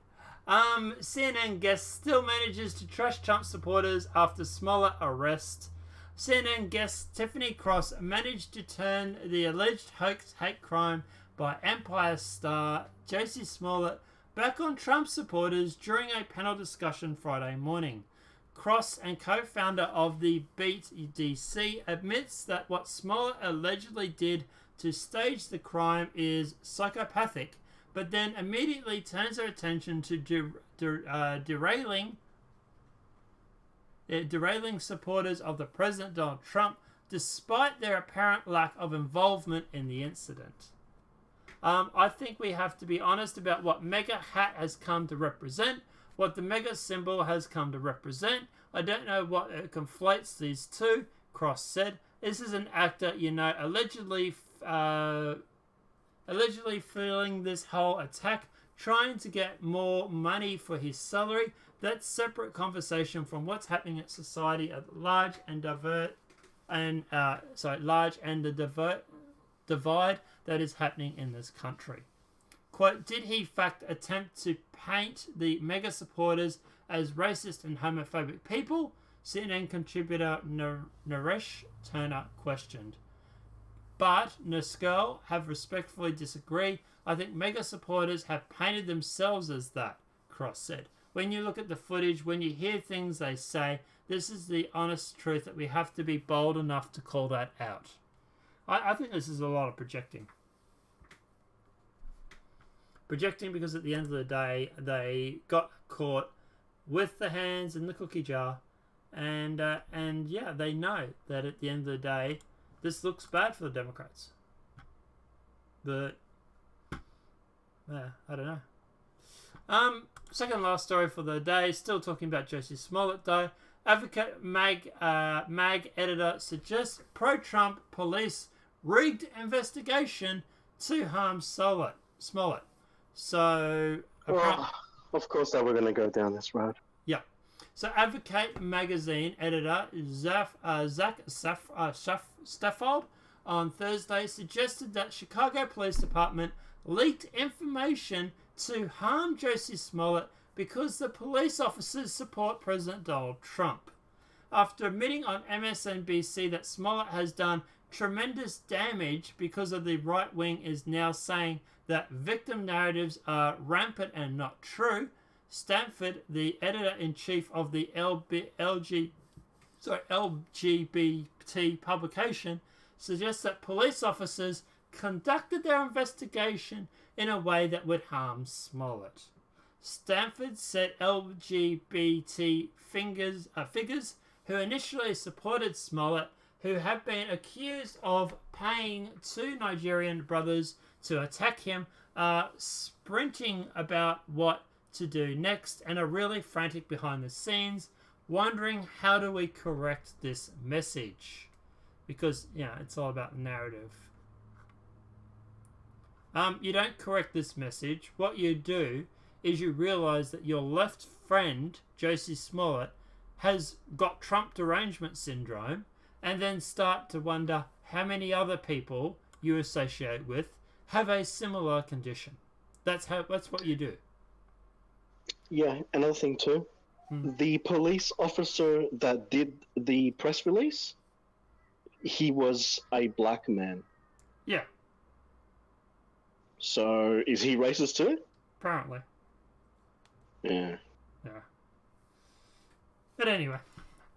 CNN guest still manages to trash Trump supporters after Smollett arrest. CNN guest Tiffany Cross managed to turn the alleged hoax hate crime by Empire star J.C. Smollett back on Trump supporters during a panel discussion Friday morning. Cross and co-founder of the Beat DC admits that what Smollett allegedly did to stage the crime is psychopathic, but then immediately turns her attention to derailing supporters of the President Donald Trump despite their apparent lack of involvement in the incident. I think we have to be honest about what MAGA hat has come to represent, what the MAGA symbol has come to represent. I don't know what conflates these two, Cross said. This is an actor, allegedly feeling this whole attack, trying to get more money for his salary. That's separate conversation from what's happening at society at large and the divide that is happening in this country. Quote, did he in fact attempt to paint the mega supporters as racist and homophobic people? CNN contributor Naresh Turner questioned. But Nuskel have respectfully disagreed. I think mega supporters have painted themselves as that, Cross said. when you look at the footage, when you hear things they say, this is the honest truth that we have to be bold enough to call that out. I think this is a lot of projecting. Projecting because at the end of the day, they got caught with the hands in the cookie jar. And yeah, they know that at the end of the day, this looks bad for the Democrats. But, yeah, I don't know. Second last story for the day, still talking about Jussie Smollett though. Advocate mag editor suggests pro-Trump police rigged investigation to harm Smollett. So, of course they were going to go down this road. Yeah. So, Advocate magazine editor Zach Staffold on Thursday suggested that Chicago Police Department leaked information to harm Jussie Smollett because the police officers support President Donald Trump. After admitting on MSNBC that Smollett has done tremendous damage because of the right wing is now saying that victim narratives are rampant and not true, Stanford, the editor-in-chief of the LGBT publication, suggests that police officers conducted their investigation in a way that would harm Smollett. Stanford said LGBT figures who initially supported Smollett, who have been accused of paying two Nigerian brothers to attack him, are sprinting about what to do next and are really frantic behind the scenes, wondering how do we correct this message. Because, yeah, it's all about narrative. You don't correct this message. What you do is you realize that your left friend, Jussie Smollett, has got Trump derangement syndrome, and then start to wonder how many other people you associate with have a similar condition. That's what you do. Yeah, another thing too. The police officer that did the press release, he was a black man. Yeah. So, is he racist too? Apparently. Yeah. Yeah. But anyway.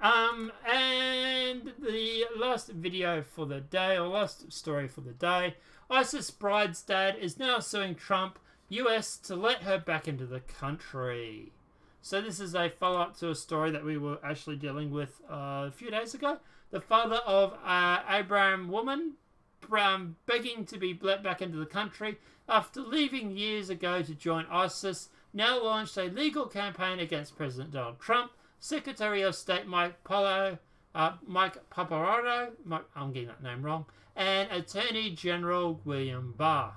And the last video for the day, or last story for the day, ISIS bride's dad is now suing Trump, US, to let her back into the country. So this is a follow-up to a story that we were actually dealing with a few days ago. The father of Abraham woman begging to be let back into the country after leaving years ago to join ISIS, now launched a legal campaign against President Donald Trump, Secretary of State Mike Paparoto, I'm getting that name wrong, and Attorney General William Barr.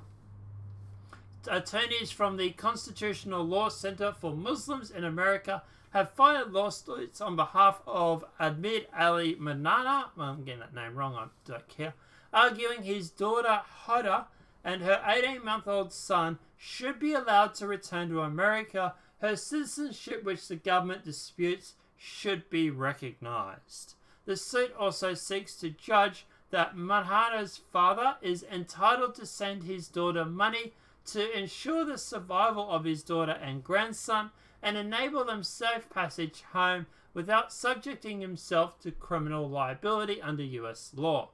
Attorneys from the Constitutional Law Center for Muslims in America have filed lawsuits on behalf of Ahmed Ali Manana, I'm getting that name wrong, I don't care, arguing his daughter Hoda and her 18-month-old son should be allowed to return to America. Her citizenship, which the government disputes, should be recognized. The suit also seeks to judge that Manhana's father is entitled to send his daughter money to ensure the survival of his daughter and grandson and enable them safe passage home without subjecting himself to criminal liability under US law.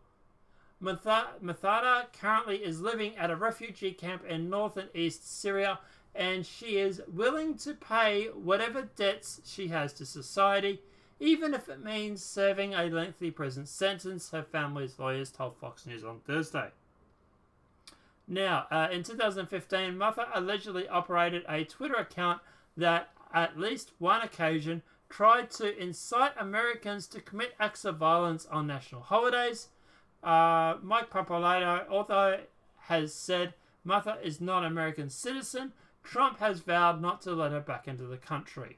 Mathada currently is living at a refugee camp in north and east Syria, and she is willing to pay whatever debts she has to society, even if it means serving a lengthy prison sentence, her family's lawyers told Fox News on Thursday. Now, in 2015, Matha allegedly operated a Twitter account that, at least one occasion, tried to incite Americans to commit acts of violence on national holidays. Mike Paparoto, although has said Matha is not an American citizen, Trump has vowed not to let her back into the country.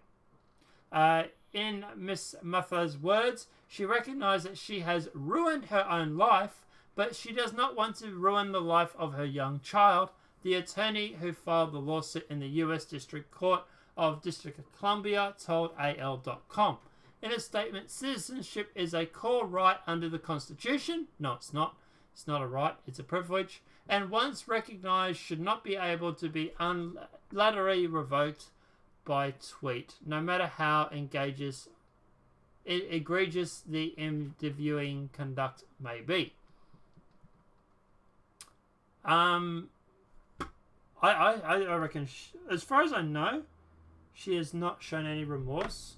In Miss Matha's words, she recognized that she has ruined her own life, but she does not want to ruin the life of her young child, the attorney who filed the lawsuit in the U.S. District Court of District of Columbia told AL.com. In a statement, citizenship is a core right under the Constitution. No, it's not. It's not a right, it's a privilege. And once recognized, should not be able to be unilaterally revoked. by tweet, no matter how egregious the interviewing conduct may be. I reckon, as far as I know, she has not shown any remorse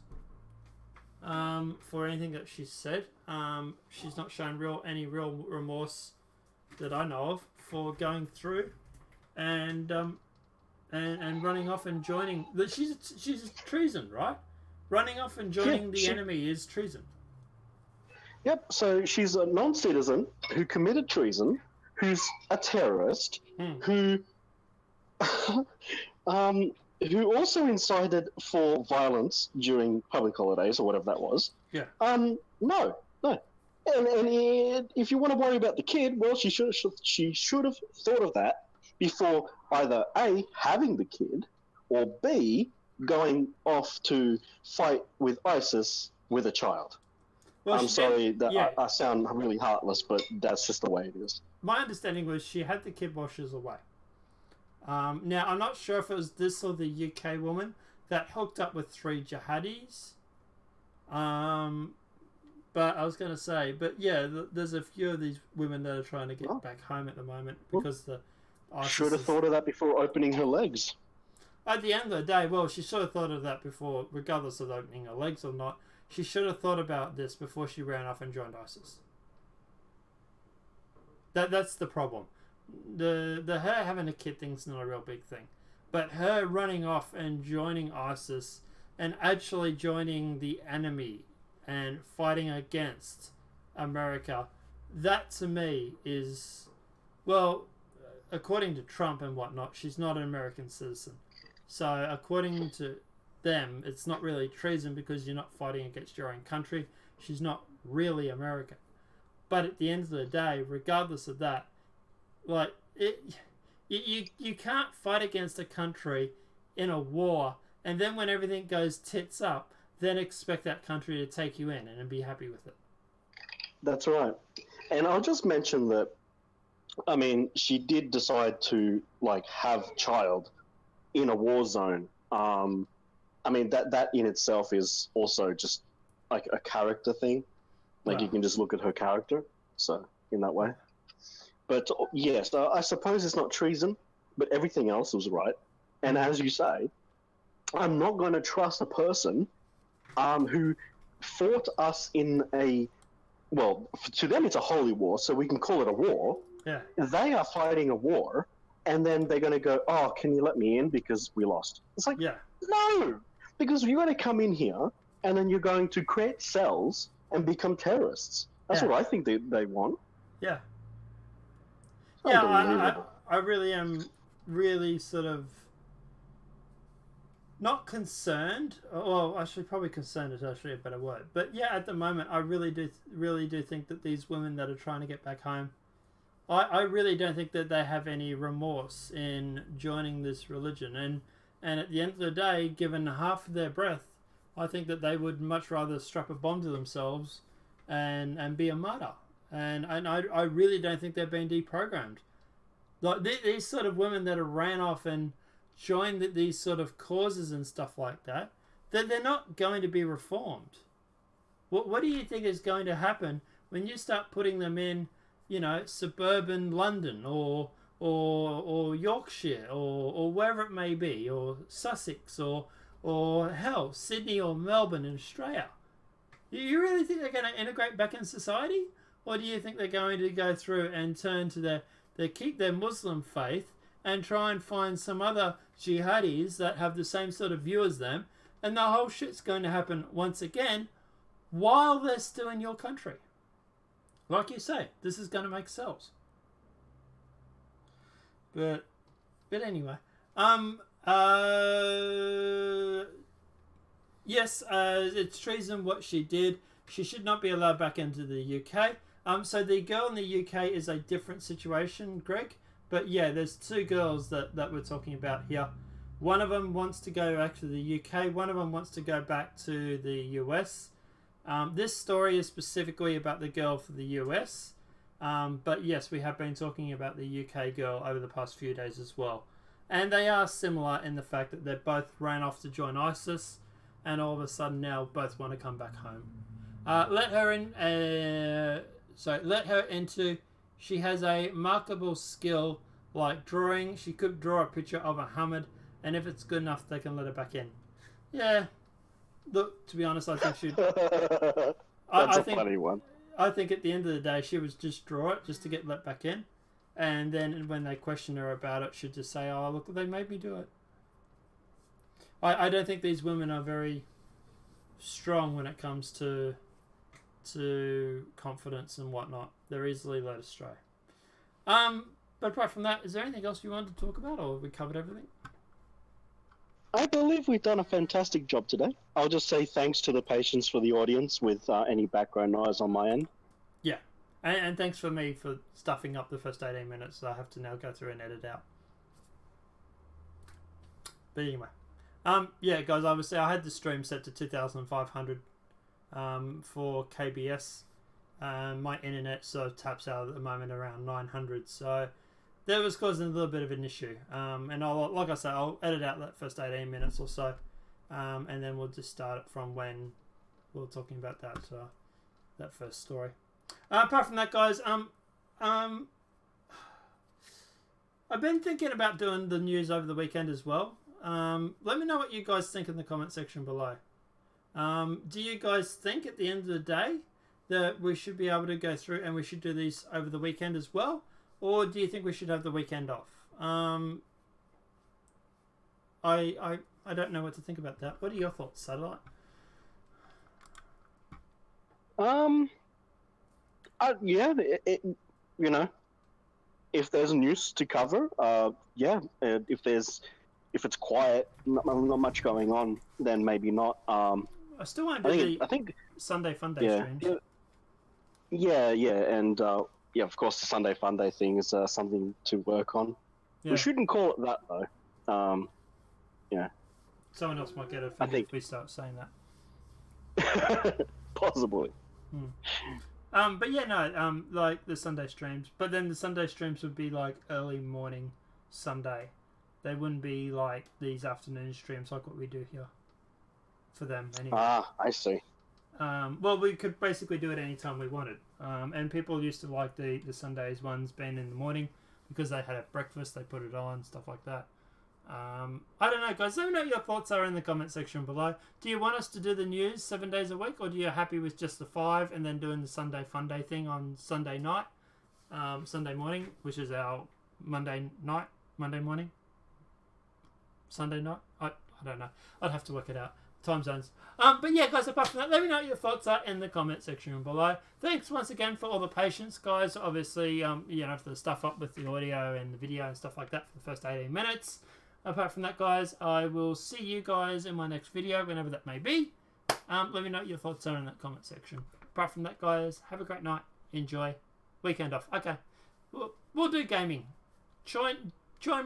for anything that she said. She's not shown any real remorse that I know of for going through and running off and joining. She's treason, right? Running off and joining the enemy is treason. Yep. So she's a non-citizen who committed treason, who's a terrorist, who also incited for violence during public holidays or whatever that was. Yeah. No. And if you want to worry about the kid, well, she should have thought of that before either A, having the kid, or B, going off to fight with ISIS with a child. Well, I'm sorry that I sound really heartless, but that's just the way it is. My understanding was she had the kid while she was away. Now, I'm not sure if it was this or the UK woman that hooked up with 3 jihadis. But I was going to say, there's a few of these women that are trying to get back home at the moment because the ISIS should have thought of that before opening her legs. At the end of the day, well, she should have thought of that before, regardless of opening her legs or not. She should have thought about this before she ran off and joined ISIS. That's the problem. The her having a kid thing's not a real big thing, but her running off and joining ISIS and actually joining the enemy and fighting against America, that to me is, well, according to Trump and whatnot, she's not an American citizen. So according to them, it's not really treason because you're not fighting against your own country. She's not really American. But at the end of the day, regardless of that, like you can't fight against a country in a war and then when everything goes tits up, then expect that country to take you in and be happy with it. That's right. And I'll just mention that, I mean, she did decide to have child in a war zone. I mean, that in itself is also just like a character thing. You can just look at her character. So in that way. But yes, I suppose it's not treason, but everything else was right. And as you say, I'm not going to trust a person who fought us in a, well, to them it's a holy war, so we can call it a war. Yeah. They are fighting a war, and then they're going to go, oh, can you let me in because we lost? It's like, no, because you're going to come in here, and then you're going to create cells and become terrorists. That's what I think they want. Yeah. Yeah, I really am sort of not concerned. Well, actually, probably concerned is actually a better word. But yeah, at the moment, I really do think that these women that are trying to get back home, I really don't think that they have any remorse in joining this religion. And at the end of the day, given half of their breath, I think that they would much rather strap a bomb to themselves and be a martyr. And I really don't think they're being deprogrammed. Like these sort of women that have ran off and joined these sort of causes and stuff like that, they're not going to be reformed. What do you think is going to happen when you start putting them in, suburban London or Yorkshire or wherever it may be, or Sussex or hell, Sydney or Melbourne in Australia? You really think they're going to integrate back in society? Or do you think they're going to go through and turn to keep their Muslim faith and try and find some other jihadis that have the same sort of view as them, and the whole shit's going to happen once again while they're still in your country? Like you say, this is going to make cells. But anyway, yes, it's treason what she did. She should not be allowed back into the UK. So the girl in the UK is a different situation, Greg. But yeah, there's 2 girls that we're talking about here. One of them wants to go back to the UK. One of them wants to go back to the US. This story is specifically about the girl for the US. But yes, we have been talking about the UK girl over the past few days as well. And they are similar in the fact that they both ran off to join ISIS, and all of a sudden now both want to come back home. Let her into. She has a remarkable skill like drawing. She could draw a picture of Muhammad, and if it's good enough, they can let her back in. Yeah. Look, to be honest, I think she'd. That's a funny one. I think at the end of the day, she was just draw it just to get let back in. And then when they question her about it, she'd just say, oh, look, they made me do it. I don't think these women are very strong when it comes to confidence and whatnot. They're easily led astray. But apart from that, is there anything else you wanted to talk about, or have we covered everything? I believe we've done a fantastic job today. I'll just say thanks to the patience for the audience with any background noise on my end. Yeah. And thanks for me for stuffing up the first 18 minutes that I have to now go through and edit out. But anyway. Yeah, guys, obviously I had the stream set to 2,500 for KBS. My internet sort of taps out at the moment around 900, so that was causing a little bit of an issue. And like I said, I'll edit out that first 18 minutes or so, and then we'll just start it from when we were talking about that first story. Apart from that, guys, I've been thinking about doing the news over the weekend as well. Let me know what you guys think in the comment section below. Do you guys think at the end of the day that we should be able to go through and we should do these over the weekend as well? Or do you think we should have the weekend off? I don't know what to think about that. What are your thoughts, Satellite? Yeah, you know, if there's news to cover, yeah, if it's quiet, not much going on, then maybe not. I still want to do I think Sunday Fun Day streams. Yeah, and yeah, of course, the Sunday Fun Day thing is something to work on. Yeah. We shouldn't call it that though. Yeah. Someone else might get offended if we start saying that. Possibly. But yeah, no, like the Sunday streams. But then the Sunday streams would be like early morning Sunday. They wouldn't be like these afternoon streams like what we do here. For them, anyway. I see. Well, we could basically do it anytime we wanted. And people used to like the Sundays ones being in the morning because they had a breakfast, they put it on, stuff like that. I don't know, guys. Let me know what your thoughts are in the comment section below. Do you want us to do the news 7 days a week, or do you happy with just the 5 and then doing the Sunday Fun Day thing on Sunday night, Sunday morning, which is our Monday morning, Sunday night? I don't know. I'd have to work it out. Time zones. But yeah, guys, apart from that, let me know what your thoughts are in the comment section below. Thanks once again for all the patience, guys. Obviously, you know, for the stuff up with the audio and the video and stuff like that for the first 18 minutes. Apart from that, guys, I will see you guys in my next video, whenever that may be. Let me know what your thoughts are in that comment section. Apart from that, guys, have a great night. Enjoy. Weekend off. Okay. We'll do gaming. Join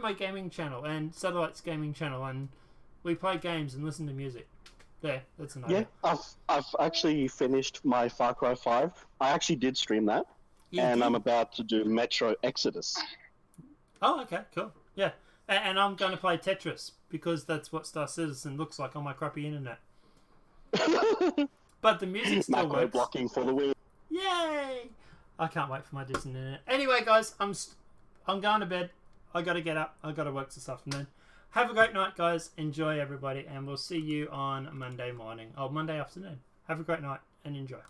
my gaming channel and Satellite's gaming channel, and we play games and listen to music. There, that's an idea. Yeah, I've actually finished my Far Cry 5. I actually did stream that, and I'm about to do Metro Exodus. Oh, okay, cool. Yeah, and I'm going to play Tetris because that's what Star Citizen looks like on my crappy internet. But the music still Macro works. blocking for the win. Yay! I can't wait for my decent internet. Anyway, guys, I'm going to bed. I got to get up. I got to work this afternoon. Have a great night, guys. Enjoy, everybody, and we'll see you on Monday morning. Oh, Monday afternoon. Have a great night and enjoy.